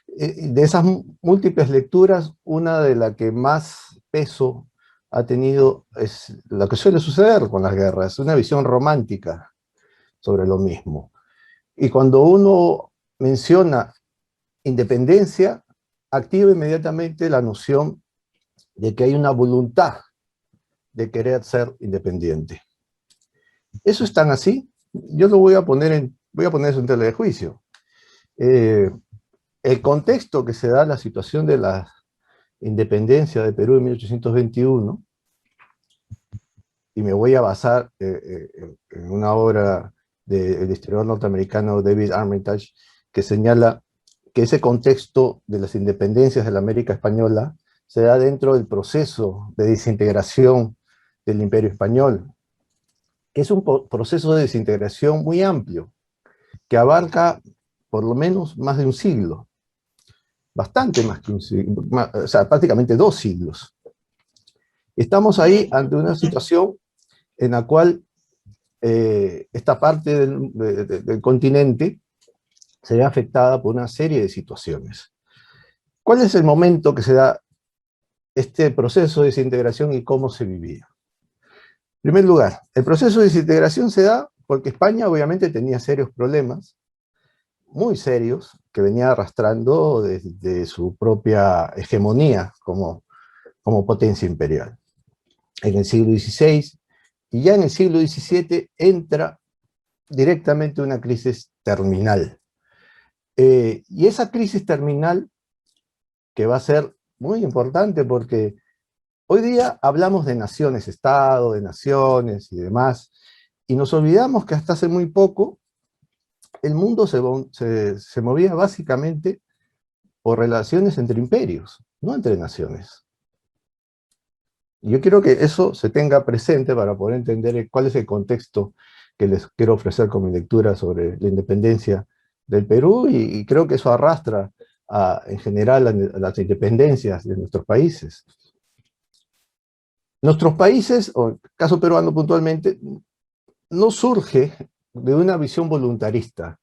de esas múltiples lecturas, una de las que más peso ha tenido es lo que suele suceder con las guerras, una visión romántica sobre lo mismo. Y cuando uno menciona independencia, activa inmediatamente la noción de que hay una voluntad de querer ser independiente. ¿Eso es tan así? Yo lo voy a poner eso en tela de juicio. el contexto que se da la situación de la independencia de Perú en 1821, y me voy a basar en una obra del historiador norteamericano David Armitage, que señala que ese contexto de las independencias de la América Española se da dentro del proceso de desintegración del Imperio Español, que es un proceso de desintegración muy amplio, que abarca por lo menos más de un siglo, bastante más que un siglo, o sea, prácticamente 2 siglos. Estamos ahí ante una situación en la cual esta parte del continente se ve afectada por una serie de situaciones. ¿Cuál es el momento que se da este proceso de desintegración y cómo se vivía? En primer lugar, el proceso de desintegración se da porque España obviamente tenía serios problemas, muy serios, que venía arrastrando desde su propia hegemonía como potencia imperial. En el siglo XVI, y ya en el siglo XVII entra directamente una crisis terminal. Y esa crisis terminal, que va a ser muy importante porque hoy día hablamos de naciones-estado, de naciones y demás, y nos olvidamos que hasta hace muy poco el mundo se movía básicamente por relaciones entre imperios, no entre naciones. Y yo quiero que eso se tenga presente para poder entender cuál es el contexto que les quiero ofrecer con mi lectura sobre la independencia del Perú, y creo que eso arrastra en general a las independencias de nuestros países. Nuestros países, o el caso peruano puntualmente, no surge de una visión voluntarista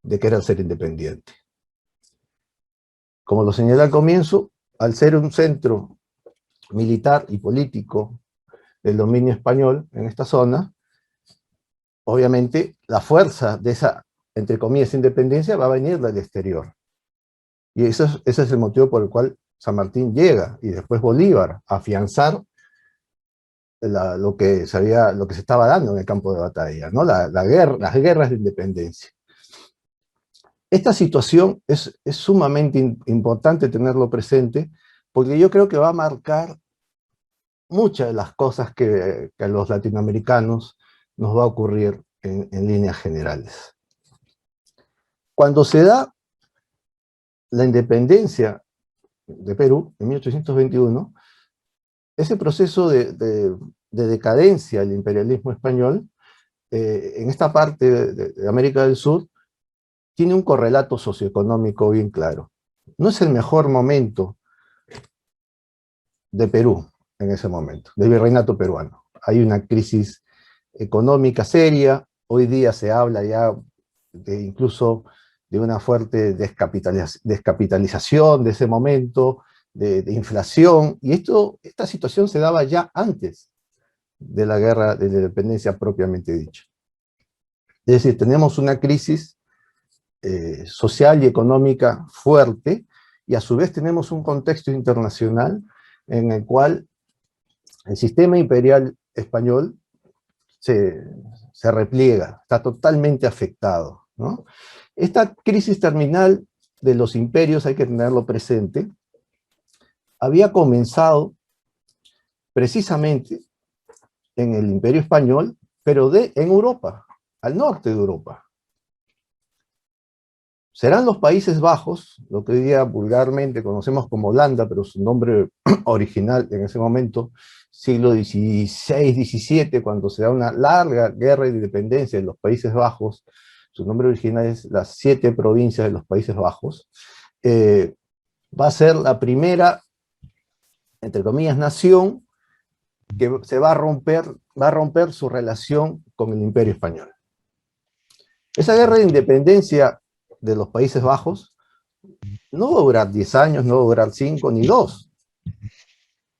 de querer ser independiente. Como lo señalé al comienzo, al ser un centro militar y político del dominio español en esta zona, obviamente la fuerza de esa, entre comillas, independencia va a venir del exterior. Y ese es el motivo por el cual San Martín llega, y después Bolívar, a afianzar lo que se estaba dando en el campo de batalla, ¿no? Las guerras de independencia. Esta situación es sumamente importante tenerlo presente, porque yo creo que va a marcar muchas de las cosas que a los latinoamericanos nos va a ocurrir en líneas generales. Cuando se da la independencia de Perú en 1821, ese proceso de decadencia del imperialismo español en esta parte de América del Sur tiene un correlato socioeconómico bien claro. No es el mejor momento de Perú en ese momento, del virreinato peruano. Hay una crisis económica seria, hoy día se habla ya incluso de una fuerte descapitalización de ese momento, de inflación, y esta situación se daba ya antes de la guerra de la independencia propiamente dicha. Es decir, tenemos una crisis social y económica fuerte, y a su vez tenemos un contexto internacional en el cual el sistema imperial español se repliega, está totalmente afectado, ¿no? Esta crisis terminal de los imperios, hay que tenerlo presente, había comenzado precisamente en el Imperio Español, pero en Europa, al norte de Europa. Serán los Países Bajos, lo que hoy día vulgarmente conocemos como Holanda, pero su nombre original en ese momento, siglo XVI, XVII, cuando se da una larga guerra de independencia en los Países Bajos. Su nombre original es las 7 provincias de los Países Bajos. Va a ser la primera, entre comillas, nación que se va a romper su relación con el Imperio Español. Esa guerra de independencia de los Países Bajos no va a durar 10 años, no va a durar 5 ni 2.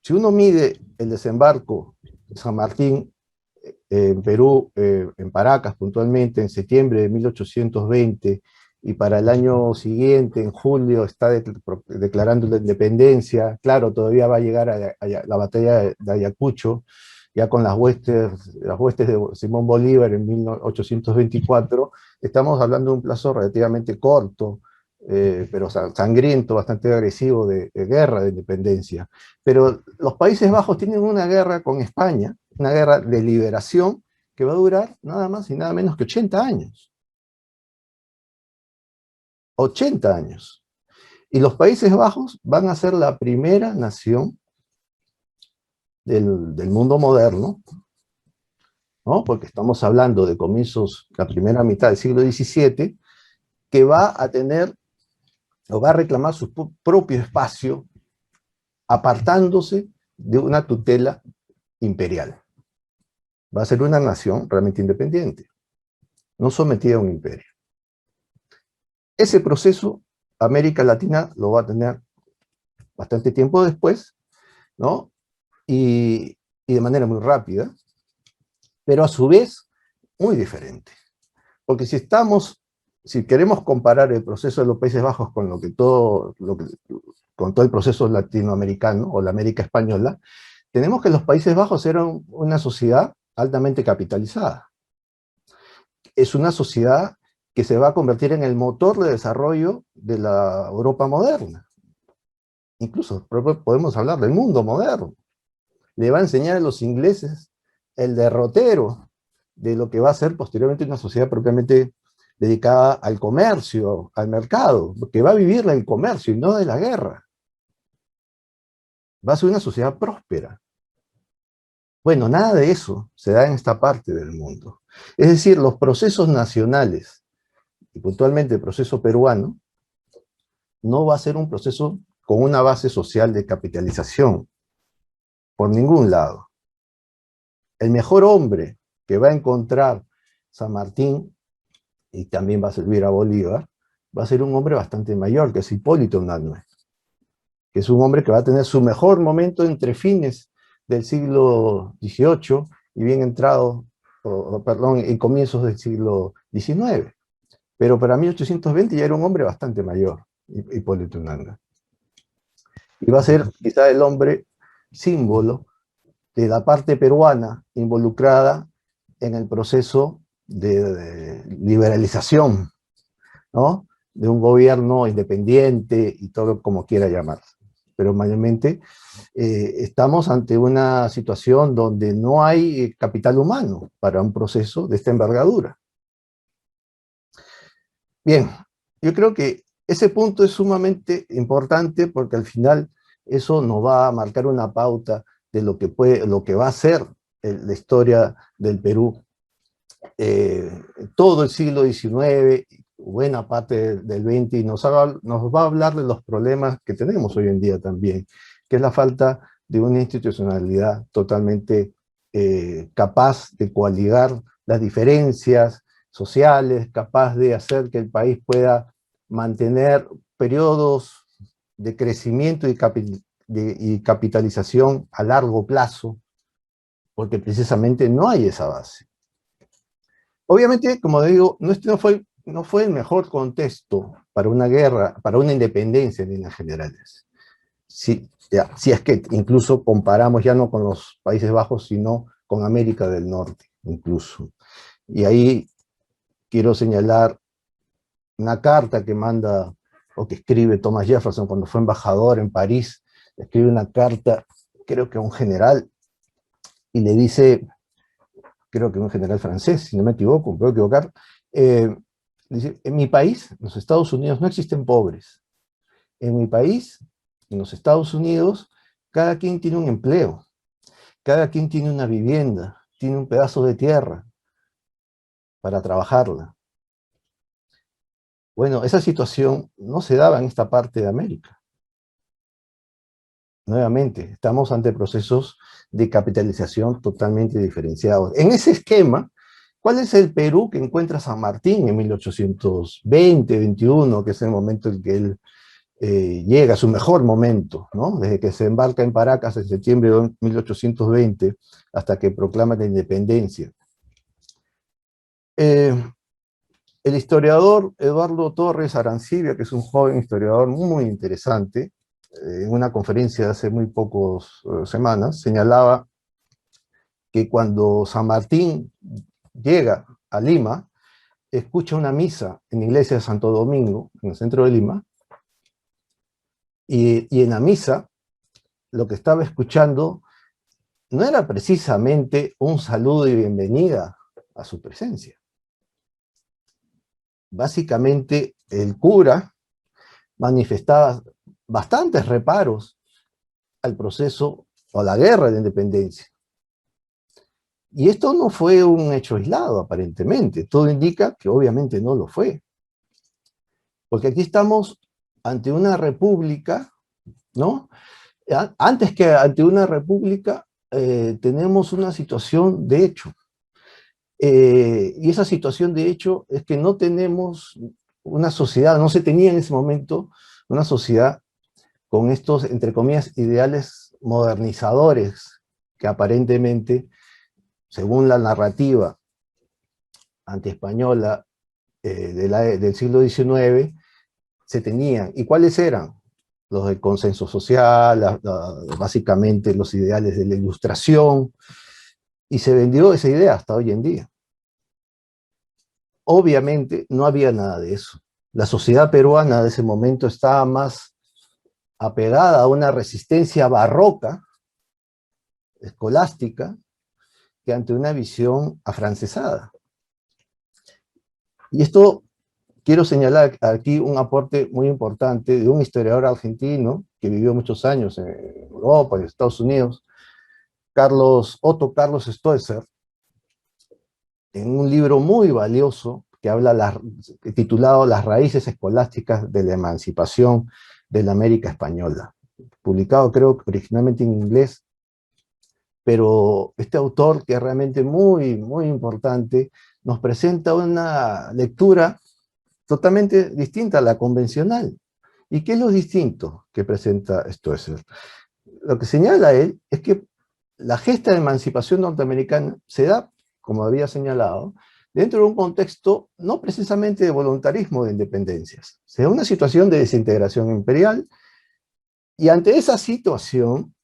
Si uno mide el desembarco de San Martín en Perú, en Paracas puntualmente, en septiembre de 1820, y para el año siguiente, en julio, está declarando la independencia. Claro, todavía va a llegar a la batalla de Ayacucho, ya con las huestes de Simón Bolívar en 1824, estamos hablando de un plazo relativamente corto pero sangriento, bastante agresivo, de guerra de independencia. Pero los Países Bajos tienen una guerra con España, una guerra de liberación que va a durar nada más y nada menos que 80 años. 80 años. Y los Países Bajos van a ser la primera nación del mundo moderno, ¿no? Porque estamos hablando de comienzos, la primera mitad del siglo XVII, que va a tener o va a reclamar su propio espacio apartándose de una tutela imperial. Va a ser una nación realmente independiente, no sometida a un imperio. Ese proceso, América Latina lo va a tener bastante tiempo después, ¿no? Y de manera muy rápida, pero a su vez muy diferente. Porque si queremos comparar el proceso de los Países Bajos con con todo el proceso latinoamericano o la América española, tenemos que los Países Bajos eran una sociedad altamente capitalizada. Es una sociedad que se va a convertir en el motor de desarrollo de la Europa moderna. Incluso podemos hablar del mundo moderno. Le va a enseñar a los ingleses el derrotero de lo que va a ser posteriormente una sociedad propiamente dedicada al comercio, al mercado, que va a vivir del comercio y no de la guerra. Va a ser una sociedad próspera. Bueno, nada de eso se da en esta parte del mundo. Es decir, los procesos nacionales, y puntualmente el proceso peruano, no va a ser un proceso con una base social de capitalización, por ningún lado. El mejor hombre que va a encontrar San Martín, y también va a servir a Bolívar, va a ser un hombre bastante mayor, que es Hipólito Unanue, que es un hombre que va a tener su mejor momento entre fines del siglo XVIII y bien entrado, en comienzos del siglo XIX. Pero para 1820 ya era un hombre bastante mayor, Hipólito Unanue. Y va a ser quizá el hombre símbolo de la parte peruana involucrada en el proceso de liberalización, ¿no? De un gobierno independiente y todo como quiera llamarse. Pero mayormente estamos ante una situación donde no hay capital humano para un proceso de esta envergadura. Bien, yo creo que ese punto es sumamente importante porque al final eso nos va a marcar una pauta de lo que va a ser la historia del Perú. Todo el siglo XIX, buena parte del XX, y nos va a hablar de los problemas que tenemos hoy en día también, que es la falta de una institucionalidad totalmente capaz de coaligar las diferencias sociales, capaz de hacer que el país pueda mantener periodos de crecimiento y capitalización a largo plazo, porque precisamente no hay esa base. Obviamente, como digo, no fue el mejor contexto para una guerra, para una independencia en líneas generales. Si es que incluso comparamos ya no con los Países Bajos, sino con América del Norte, incluso. Y ahí quiero señalar una carta que manda, o que escribe Thomas Jefferson cuando fue embajador en París. Escribe una carta, creo que a un general, y le dice, creo que un general francés, si no me equivoco, me puedo equivocar, dice, en mi país, en los Estados Unidos, no existen pobres. En mi país, en los Estados Unidos, cada quien tiene un empleo, cada quien tiene una vivienda, tiene un pedazo de tierra para trabajarla. Bueno, esa situación no se daba en esta parte de América. Nuevamente, estamos ante procesos de capitalización totalmente diferenciados. En ese esquema, ¿cuál es el Perú que encuentra San Martín en 1820-21, que es el momento en que él llega a su mejor momento, ¿no? Desde que se embarca en Paracas en septiembre de 1820 hasta que proclama la independencia? El historiador Eduardo Torres Arancibia, que es un joven historiador muy interesante, en una conferencia de hace muy pocas semanas, señalaba que cuando San Martín llega a Lima, escucha una misa en la iglesia de Santo Domingo, en el centro de Lima, y en la misa lo que estaba escuchando no era precisamente un saludo y bienvenida a su presencia. Básicamente el cura manifestaba bastantes reparos al proceso o a la guerra de independencia. Y esto no fue un hecho aislado, aparentemente. Todo indica que obviamente no lo fue. Porque aquí estamos ante una república, ¿no? Antes que ante una república, tenemos una situación de hecho. Y esa situación de hecho es que no tenemos una sociedad, no se tenía en ese momento una sociedad con estos, entre comillas, ideales modernizadores que aparentemente, según la narrativa antiespañola del siglo XIX, se tenían. ¿Y cuáles eran? Los del consenso social, básicamente los ideales de la ilustración, y se vendió esa idea hasta hoy en día. Obviamente no había nada de eso. La sociedad peruana de ese momento estaba más apegada a una resistencia barroca, escolástica, que ante una visión afrancesada. Y esto quiero señalar aquí un aporte muy importante de un historiador argentino que vivió muchos años en Europa y en Estados Unidos, Otto Carlos Stoesser, en un libro muy valioso que habla titulado Las raíces escolásticas de la emancipación de la América española, publicado creo que originalmente en inglés, pero este autor, que es realmente muy, muy importante, nos presenta una lectura totalmente distinta a la convencional. ¿Y qué es lo distinto que presenta Stoesser? Lo que señala él es que la gesta de emancipación norteamericana se da, como había señalado, dentro de un contexto no precisamente de voluntarismo de independencias. Se da una situación de desintegración imperial, y ante esa situación,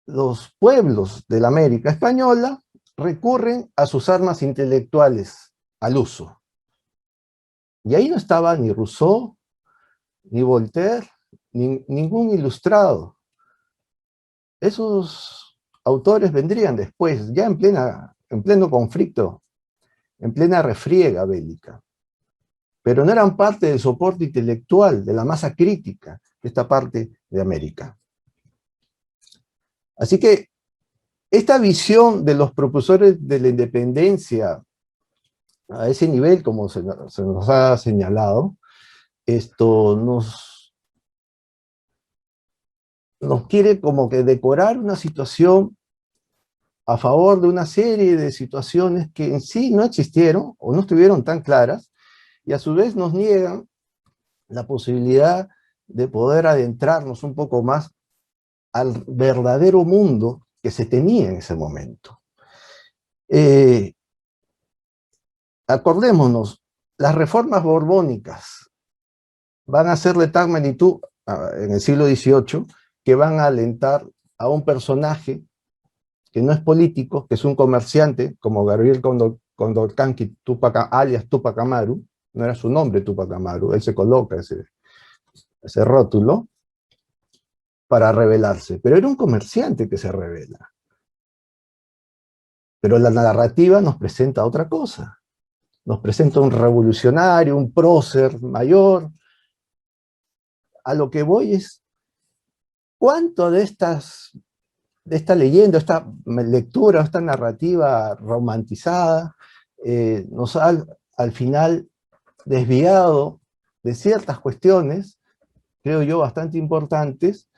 los pueblos de la América española recurren a sus armas intelectuales al uso. Y ahí no estaba ni Rousseau, ni Voltaire, ni ningún ilustrado. Esos autores vendrían después, ya en pleno conflicto, en plena refriega bélica. Pero no eran parte del soporte intelectual, de la masa crítica de esta parte de América. Así que esta visión de los propulsores de la independencia a ese nivel, como se nos ha señalado, esto nos quiere como que decorar una situación a favor de una serie de situaciones que en sí no existieron o no estuvieron tan claras, y a su vez nos niegan la posibilidad de poder adentrarnos un poco más al verdadero mundo que se tenía en ese momento. Acordémonos, las reformas borbónicas van a ser de tal magnitud en el siglo XVIII que van a alentar a un personaje que no es político, que es un comerciante, como Gabriel Condorcanqui, alias Túpac Amaru. No era su nombre Túpac Amaru, él se coloca ese rótulo para rebelarse, pero era un comerciante que se rebela. Pero la narrativa nos presenta otra cosa. Nos presenta un revolucionario, un prócer mayor. A lo que voy es, ¿cuánto de esta leyenda, esta lectura, esta narrativa romantizada, nos ha al final desviado de ciertas cuestiones, creo yo, bastante importantes,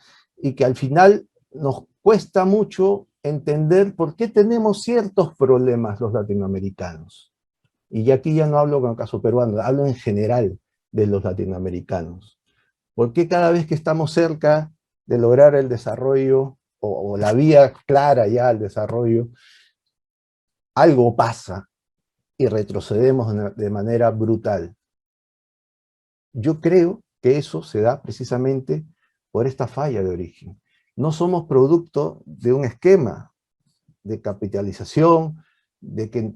y que al final nos cuesta mucho entender por qué tenemos ciertos problemas los latinoamericanos? Y aquí ya no hablo con el caso peruano, hablo en general de los latinoamericanos. ¿Por qué cada vez que estamos cerca de lograr el desarrollo, o la vía clara ya al desarrollo, algo pasa y retrocedemos de manera brutal? Yo creo que eso se da precisamente por esta falla de origen. No somos producto de un esquema de capitalización, de que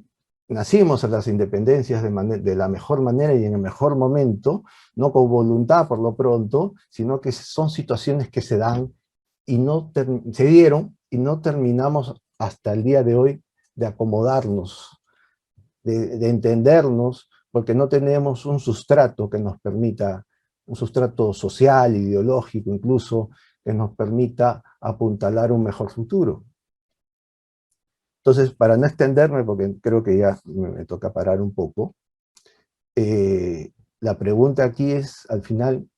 nacimos a las independencias de la mejor manera y en el mejor momento, no con voluntad por lo pronto, sino que son situaciones que se dan y se dieron y no terminamos hasta el día de hoy de acomodarnos, de entendernos, porque no tenemos un sustrato que nos permita, un sustrato social, ideológico incluso, que nos permita apuntalar un mejor futuro. Entonces, para no extenderme, porque creo que ya me toca parar un poco, la pregunta aquí es, al final,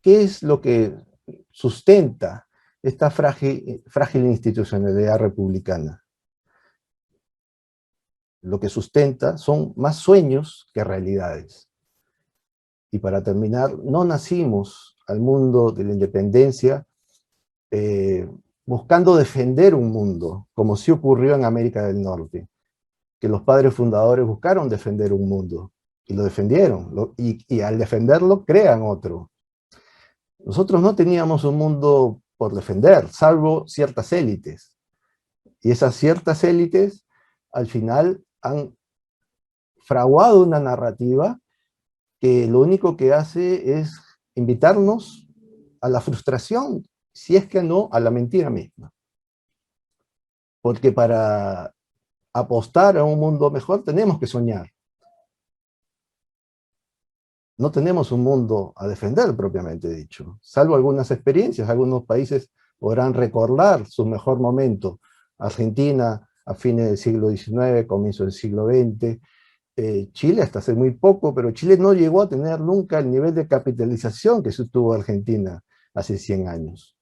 ¿qué es lo que sustenta esta frágil institucionalidad republicana? Lo que sustenta son más sueños que realidades. Y para terminar, no nacimos al mundo de la independencia buscando defender un mundo, como sí ocurrió en América del Norte, que los padres fundadores buscaron defender un mundo, y lo defendieron, y al defenderlo crean otro. Nosotros no teníamos un mundo por defender, salvo ciertas élites, y esas ciertas élites al final han fraguado una narrativa que lo único que hace es invitarnos a la frustración, si es que no, a la mentira misma. Porque para apostar a un mundo mejor tenemos que soñar. No tenemos un mundo a defender propiamente dicho, salvo algunas experiencias. Algunos países podrán recordar su mejor momento. Argentina a fines del siglo XIX, comienzo del siglo XX, Chile hasta hace muy poco, pero Chile no llegó a tener nunca el nivel de capitalización que tuvo Argentina hace 100 años.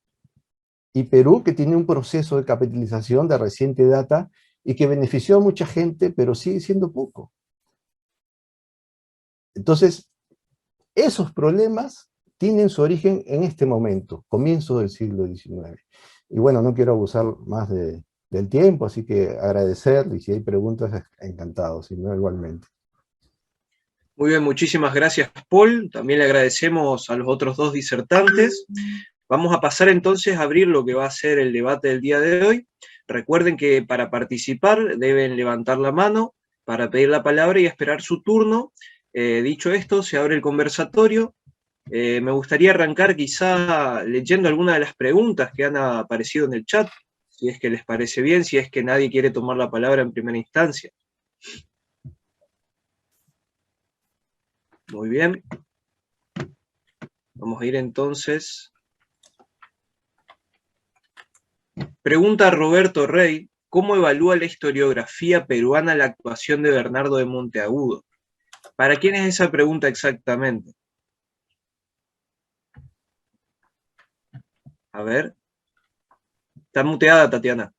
Y Perú, que tiene un proceso de capitalización de reciente data y que benefició a mucha gente, pero sigue siendo poco. Entonces, esos problemas tienen su origen en este momento, comienzo del siglo XIX. Y bueno, no quiero abusar más del tiempo, así que agradecer, y si hay preguntas, encantado, si no, igualmente. Muy bien, muchísimas gracias, Paul. También le agradecemos a los otros dos disertantes. Vamos a pasar entonces a abrir lo que va a ser el debate del día de hoy. Recuerden que para participar deben levantar la mano para pedir la palabra y esperar su turno. Dicho esto, se abre el conversatorio. Me gustaría arrancar quizá leyendo algunas de las preguntas que han aparecido en el chat, si es que les parece bien, si es que nadie quiere tomar la palabra en primera instancia. Muy bien. Vamos a ir entonces. Pregunta Roberto Rey, ¿cómo evalúa la historiografía peruana la actuación de Bernardo de Monteagudo? ¿Para quién es esa pregunta exactamente? A ver. Está muteada, Tatiana.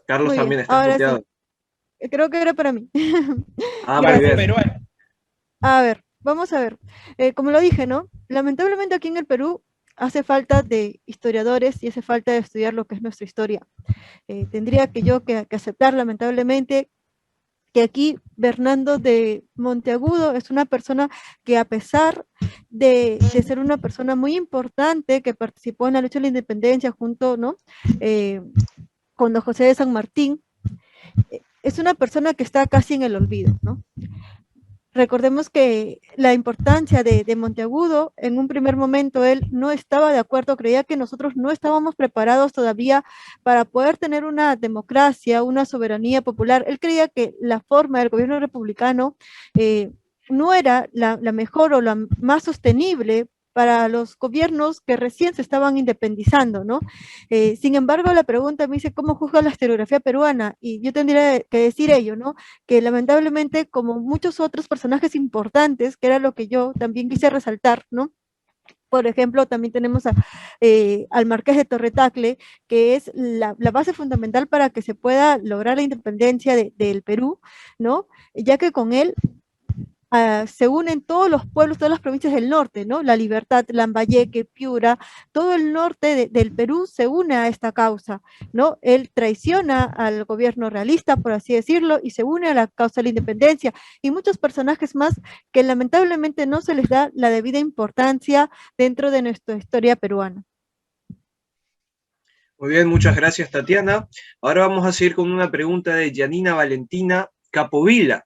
Carlos Muy también bien, está ahora muteado. sí. Creo que era para mí. Ah, muy bien. Peruano. A ver, vamos a ver. Como lo dije, ¿no? Lamentablemente aquí en el Perú hace falta de historiadores y hace falta de estudiar lo que es nuestra historia. Tendría que aceptar, lamentablemente, que aquí Bernardo de Monteagudo es una persona que, a pesar de ser una persona muy importante que participó en la lucha de la independencia junto, ¿no? Con don José de San Martín, es una persona que está casi en el olvido, ¿no? Recordemos que la importancia de Monteagudo, en un primer momento él no estaba de acuerdo, creía que nosotros no estábamos preparados todavía para poder tener una democracia, una soberanía popular. Él creía que la forma del gobierno republicano no era la mejor o la más sostenible para los gobiernos que recién se estaban independizando, ¿no? Sin embargo, la pregunta me dice, ¿cómo juzga la historiografía peruana? Y yo tendría que decir ello, ¿no? Que lamentablemente, como muchos otros personajes importantes, que era lo que yo también quise resaltar, ¿no? Por ejemplo, también tenemos al Marqués de Torretacle, que es la base fundamental para que se pueda lograr la independencia del Perú, ¿no? Ya que con él se unen todos los pueblos, todas las provincias del norte, ¿no? La Libertad, Lambayeque, Piura, todo el norte del Perú se une a esta causa, ¿no? Él traiciona al gobierno realista, por así decirlo, y se une a la causa de la independencia, y muchos personajes más que lamentablemente no se les da la debida importancia dentro de nuestra historia peruana. Muy bien, muchas gracias, Tatiana. Ahora vamos a seguir con una pregunta de Janina Valentina Capovilla.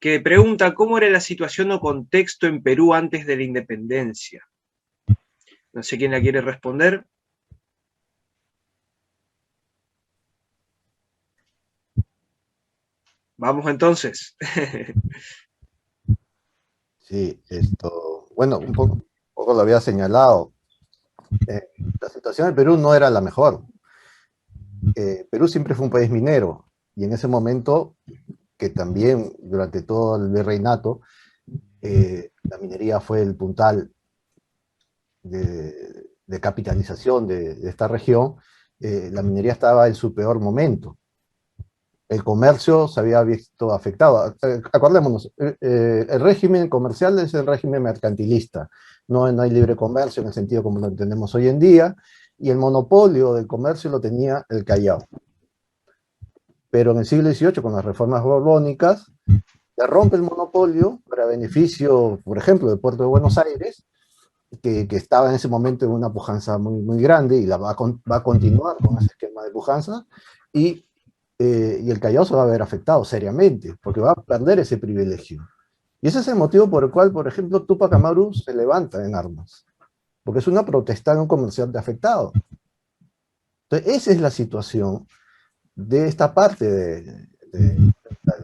que pregunta cómo era la situación o contexto en Perú antes de la independencia. No sé quién la quiere responder. Vamos entonces. Sí, bueno, un poco lo había señalado. La situación en Perú no era la mejor. Perú siempre fue un país minero, y en ese momento, que también durante todo el virreinato, la minería fue el puntal de capitalización de esta región. La minería estaba en su peor momento. El comercio se había visto afectado. Acordémonos, el régimen comercial es el régimen mercantilista. No hay libre comercio en el sentido como lo entendemos hoy en día, y el monopolio del comercio lo tenía el Callao. Pero en el siglo XVIII, con las reformas borbónicas, se rompe el monopolio para beneficio, por ejemplo, del puerto de Buenos Aires, que estaba en ese momento en una pujanza muy grande, y va a continuar con ese esquema de pujanza, y el Callao se va a ver afectado seriamente, porque va a perder ese privilegio. Y ese es el motivo por el cual, por ejemplo, Túpac Amaru se levanta en armas, porque es una protesta de un comerciante afectado. Entonces, esa es la situación de esta parte del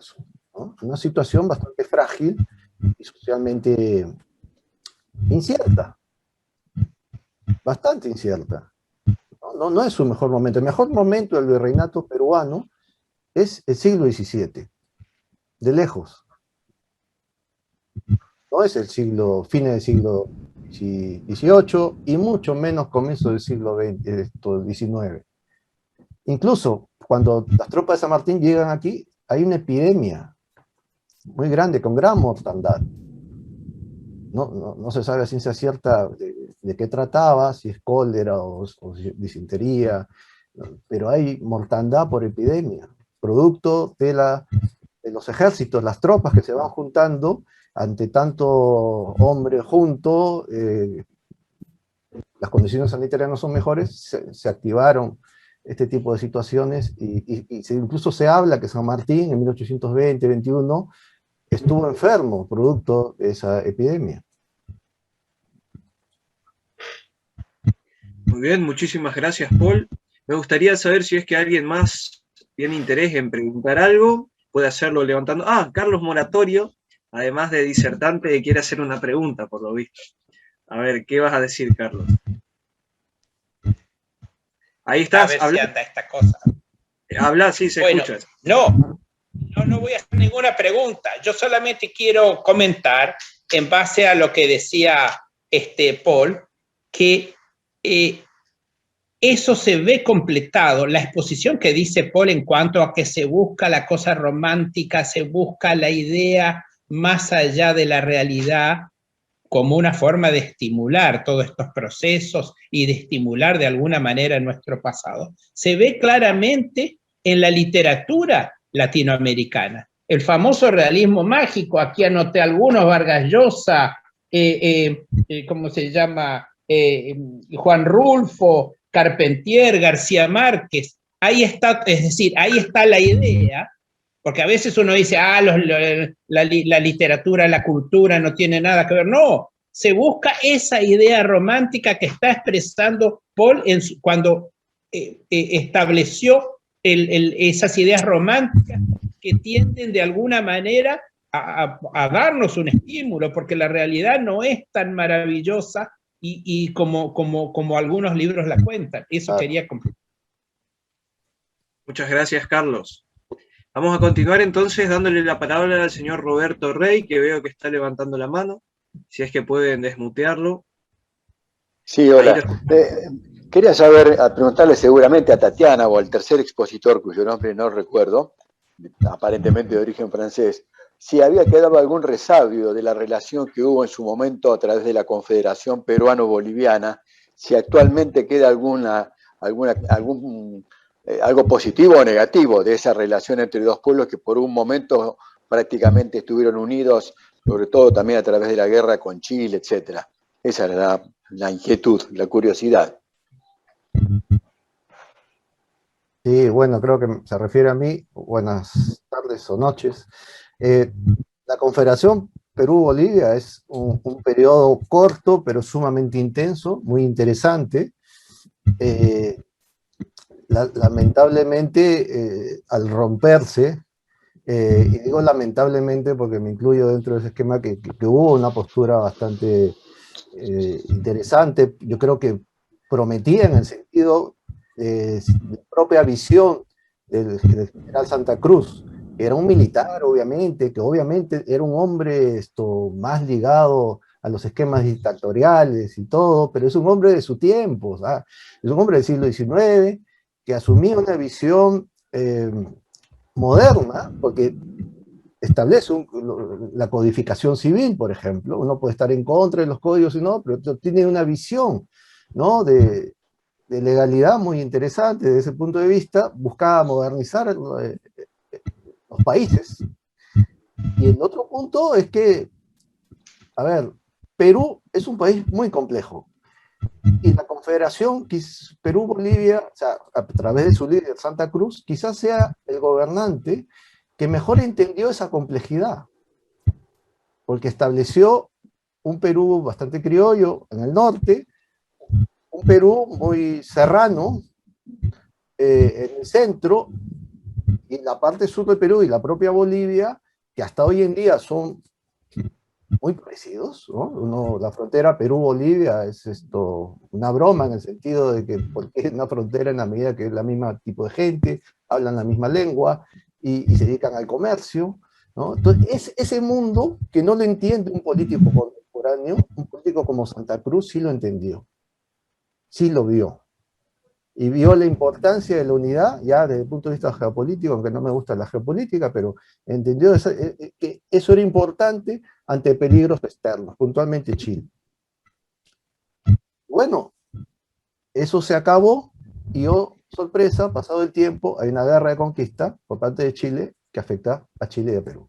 sur, ¿no? Una situación bastante frágil y socialmente incierta, bastante incierta. No es su mejor momento. El mejor momento del virreinato peruano es el siglo XVII, de lejos. No es el fines del siglo XVIII, y mucho menos comienzo del siglo XIX. Incluso cuando las tropas de San Martín llegan aquí, hay una epidemia muy grande, con gran mortandad. No se sabe a ciencia cierta de qué trataba, si es cólera o disentería, pero hay mortandad por epidemia, producto de los ejércitos, las tropas que se van juntando ante tanto hombre junto. Las condiciones sanitarias no son mejores, se activaron este tipo de situaciones, y incluso se habla que San Martín en 1820-21 estuvo enfermo producto de esa epidemia. Muy bien, muchísimas gracias, Paul. Me gustaría saber si es que alguien más tiene interés en preguntar algo, puede hacerlo levantando. Carlos Moratorio, además de disertante, quiere hacer una pregunta, por lo visto. A ver, ¿qué vas a decir, Carlos? Ahí estás. A ver si anda esta cosa. Habla, sí, se escucha. No voy a hacer ninguna pregunta. Yo solamente quiero comentar, en base a lo que decía Paul, que eso se ve completado, la exposición que dice Paul en cuanto a que se busca la cosa romántica, se busca la idea más allá de la realidad, como una forma de estimular todos estos procesos y de estimular de alguna manera nuestro pasado. Se ve claramente en la literatura latinoamericana. El famoso realismo mágico, aquí anoté algunos: Vargas Llosa, ¿cómo se llama? Juan Rulfo, Carpentier, García Márquez. Ahí está, es decir, ahí está la idea, porque a veces uno dice, la literatura, la cultura no tiene nada que ver. No, se busca esa idea romántica que está expresando Paul cuando estableció esas ideas románticas que tienden de alguna manera a darnos un estímulo, porque la realidad no es tan maravillosa y como algunos libros la cuentan. Eso quería completar. Muchas gracias, Carlos. Vamos a continuar entonces dándole la palabra al señor Roberto Rey, que veo que está levantando la mano, si es que pueden desmutearlo. Sí, hola. Quería preguntarle seguramente a Tatiana o al tercer expositor, cuyo nombre no recuerdo, aparentemente de origen francés, si había quedado algún resabio de la relación que hubo en su momento a través de la Confederación Peruano-Boliviana, si actualmente queda algo positivo o negativo de esa relación entre dos pueblos que por un momento prácticamente estuvieron unidos, sobre todo también a través de la guerra con Chile, etc. Esa era la inquietud, la curiosidad. Sí, bueno, creo que se refiere a mí. Buenas tardes o noches. La Confederación Perú-Bolivia es un periodo corto, pero sumamente intenso, muy interesante. Lamentablemente, al romperse, y digo lamentablemente porque me incluyo dentro de ese esquema, que hubo una postura bastante interesante, yo creo que prometía en el sentido de propia visión del general Santa Cruz, que era un militar, obviamente, que obviamente era un hombre más ligado a los esquemas dictatoriales y todo, pero es un hombre de su tiempo, ¿sabes? Es un hombre del siglo XIX, que asumía una visión moderna, porque establece la codificación civil, por ejemplo. Uno puede estar en contra de los códigos y no, pero tiene una visión, ¿no?, de legalidad muy interesante. Desde ese punto de vista, buscaba modernizar los países. Y el otro punto es que, a ver, Perú es un país muy complejo. Y la Confederación Perú-Bolivia, o sea, a través de su líder Santa Cruz, quizás sea el gobernante que mejor entendió esa complejidad, porque estableció un Perú bastante criollo en el norte, un Perú muy serrano en el centro, y en la parte sur del Perú y la propia Bolivia, que hasta hoy en día son muy parecidos, ¿no? La frontera Perú-Bolivia es una broma, en el sentido de que porque es una frontera en la medida que es la misma tipo de gente, hablan la misma lengua y se dedican al comercio, ¿no? Entonces, es ese mundo que no lo entiende un político contemporáneo. Un político como Santa Cruz sí lo entendió, sí lo vio, y vio la importancia de la unidad, ya desde el punto de vista geopolítico, aunque no me gusta la geopolítica, pero entendió que eso era importante ante peligros externos, puntualmente Chile. Bueno, eso se acabó, y sorpresa, pasado el tiempo, hay una guerra de conquista por parte de Chile que afecta a Chile y a Perú.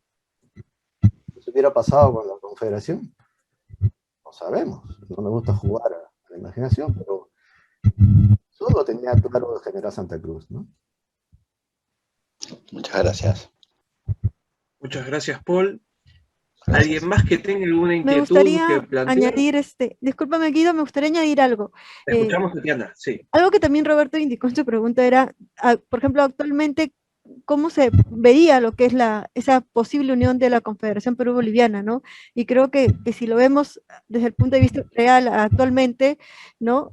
¿Qué hubiera pasado con la Confederación? No sabemos, no me gusta jugar a la imaginación, pero solo tenía claro el general Santa Cruz, ¿no? Muchas gracias. Muchas gracias, Paul. Gracias. ¿Alguien más que tenga alguna inquietud? Me gustaría que plantear? añadir, discúlpame, Guido, me gustaría añadir algo. Escuchamos, Tatiana, sí. Algo que también Roberto indicó en su pregunta era, por ejemplo, actualmente, cómo se vería lo que es esa posible unión de la Confederación Perú-Boliviana, ¿no? Y creo que si lo vemos desde el punto de vista real actualmente, ¿no?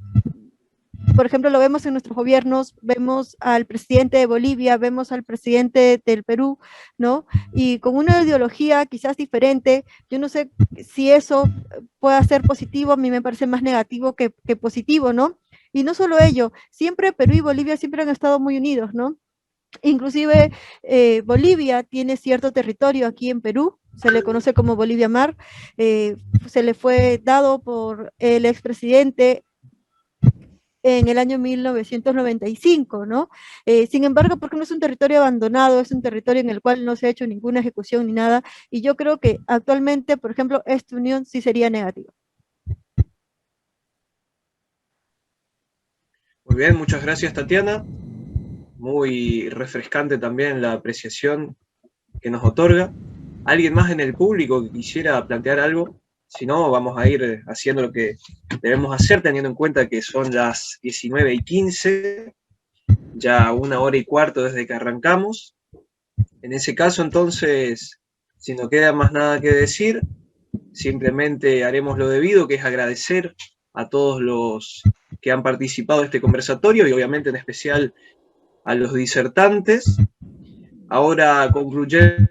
Por ejemplo, lo vemos en nuestros gobiernos, vemos al presidente de Bolivia, vemos al presidente del Perú, ¿no? Y con una ideología quizás diferente. Yo no sé si eso pueda ser positivo, a mí me parece más negativo que positivo, ¿no? Y no solo ello, siempre Perú y Bolivia siempre han estado muy unidos, ¿no? Inclusive Bolivia tiene cierto territorio aquí en Perú, se le conoce como Bolivia Mar, se le fue dado por el expresidente en el año 1995, ¿no? Sin embargo, porque no es un territorio abandonado, es un territorio en el cual no se ha hecho ninguna ejecución ni nada, y yo creo que actualmente, por ejemplo, esta unión sí sería negativa. Muy bien, muchas gracias, Tatiana. Muy refrescante también la apreciación que nos otorga. ¿Alguien más en el público que quisiera plantear algo? Si no, vamos a ir haciendo lo que debemos hacer, teniendo en cuenta que son las 19:15, ya 1h15 desde que arrancamos. En ese caso, entonces, si no queda más nada que decir, simplemente haremos lo debido, que es agradecer a todos los que han participado de este conversatorio, y obviamente en especial a los disertantes. Ahora, concluyendo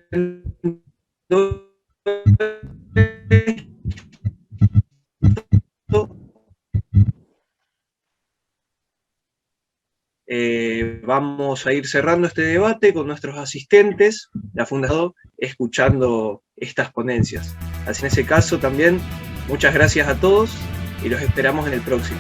vamos a ir cerrando este debate con nuestros asistentes, la Fundación, escuchando estas ponencias. Así, en ese caso también, muchas gracias a todos y los esperamos en el próximo.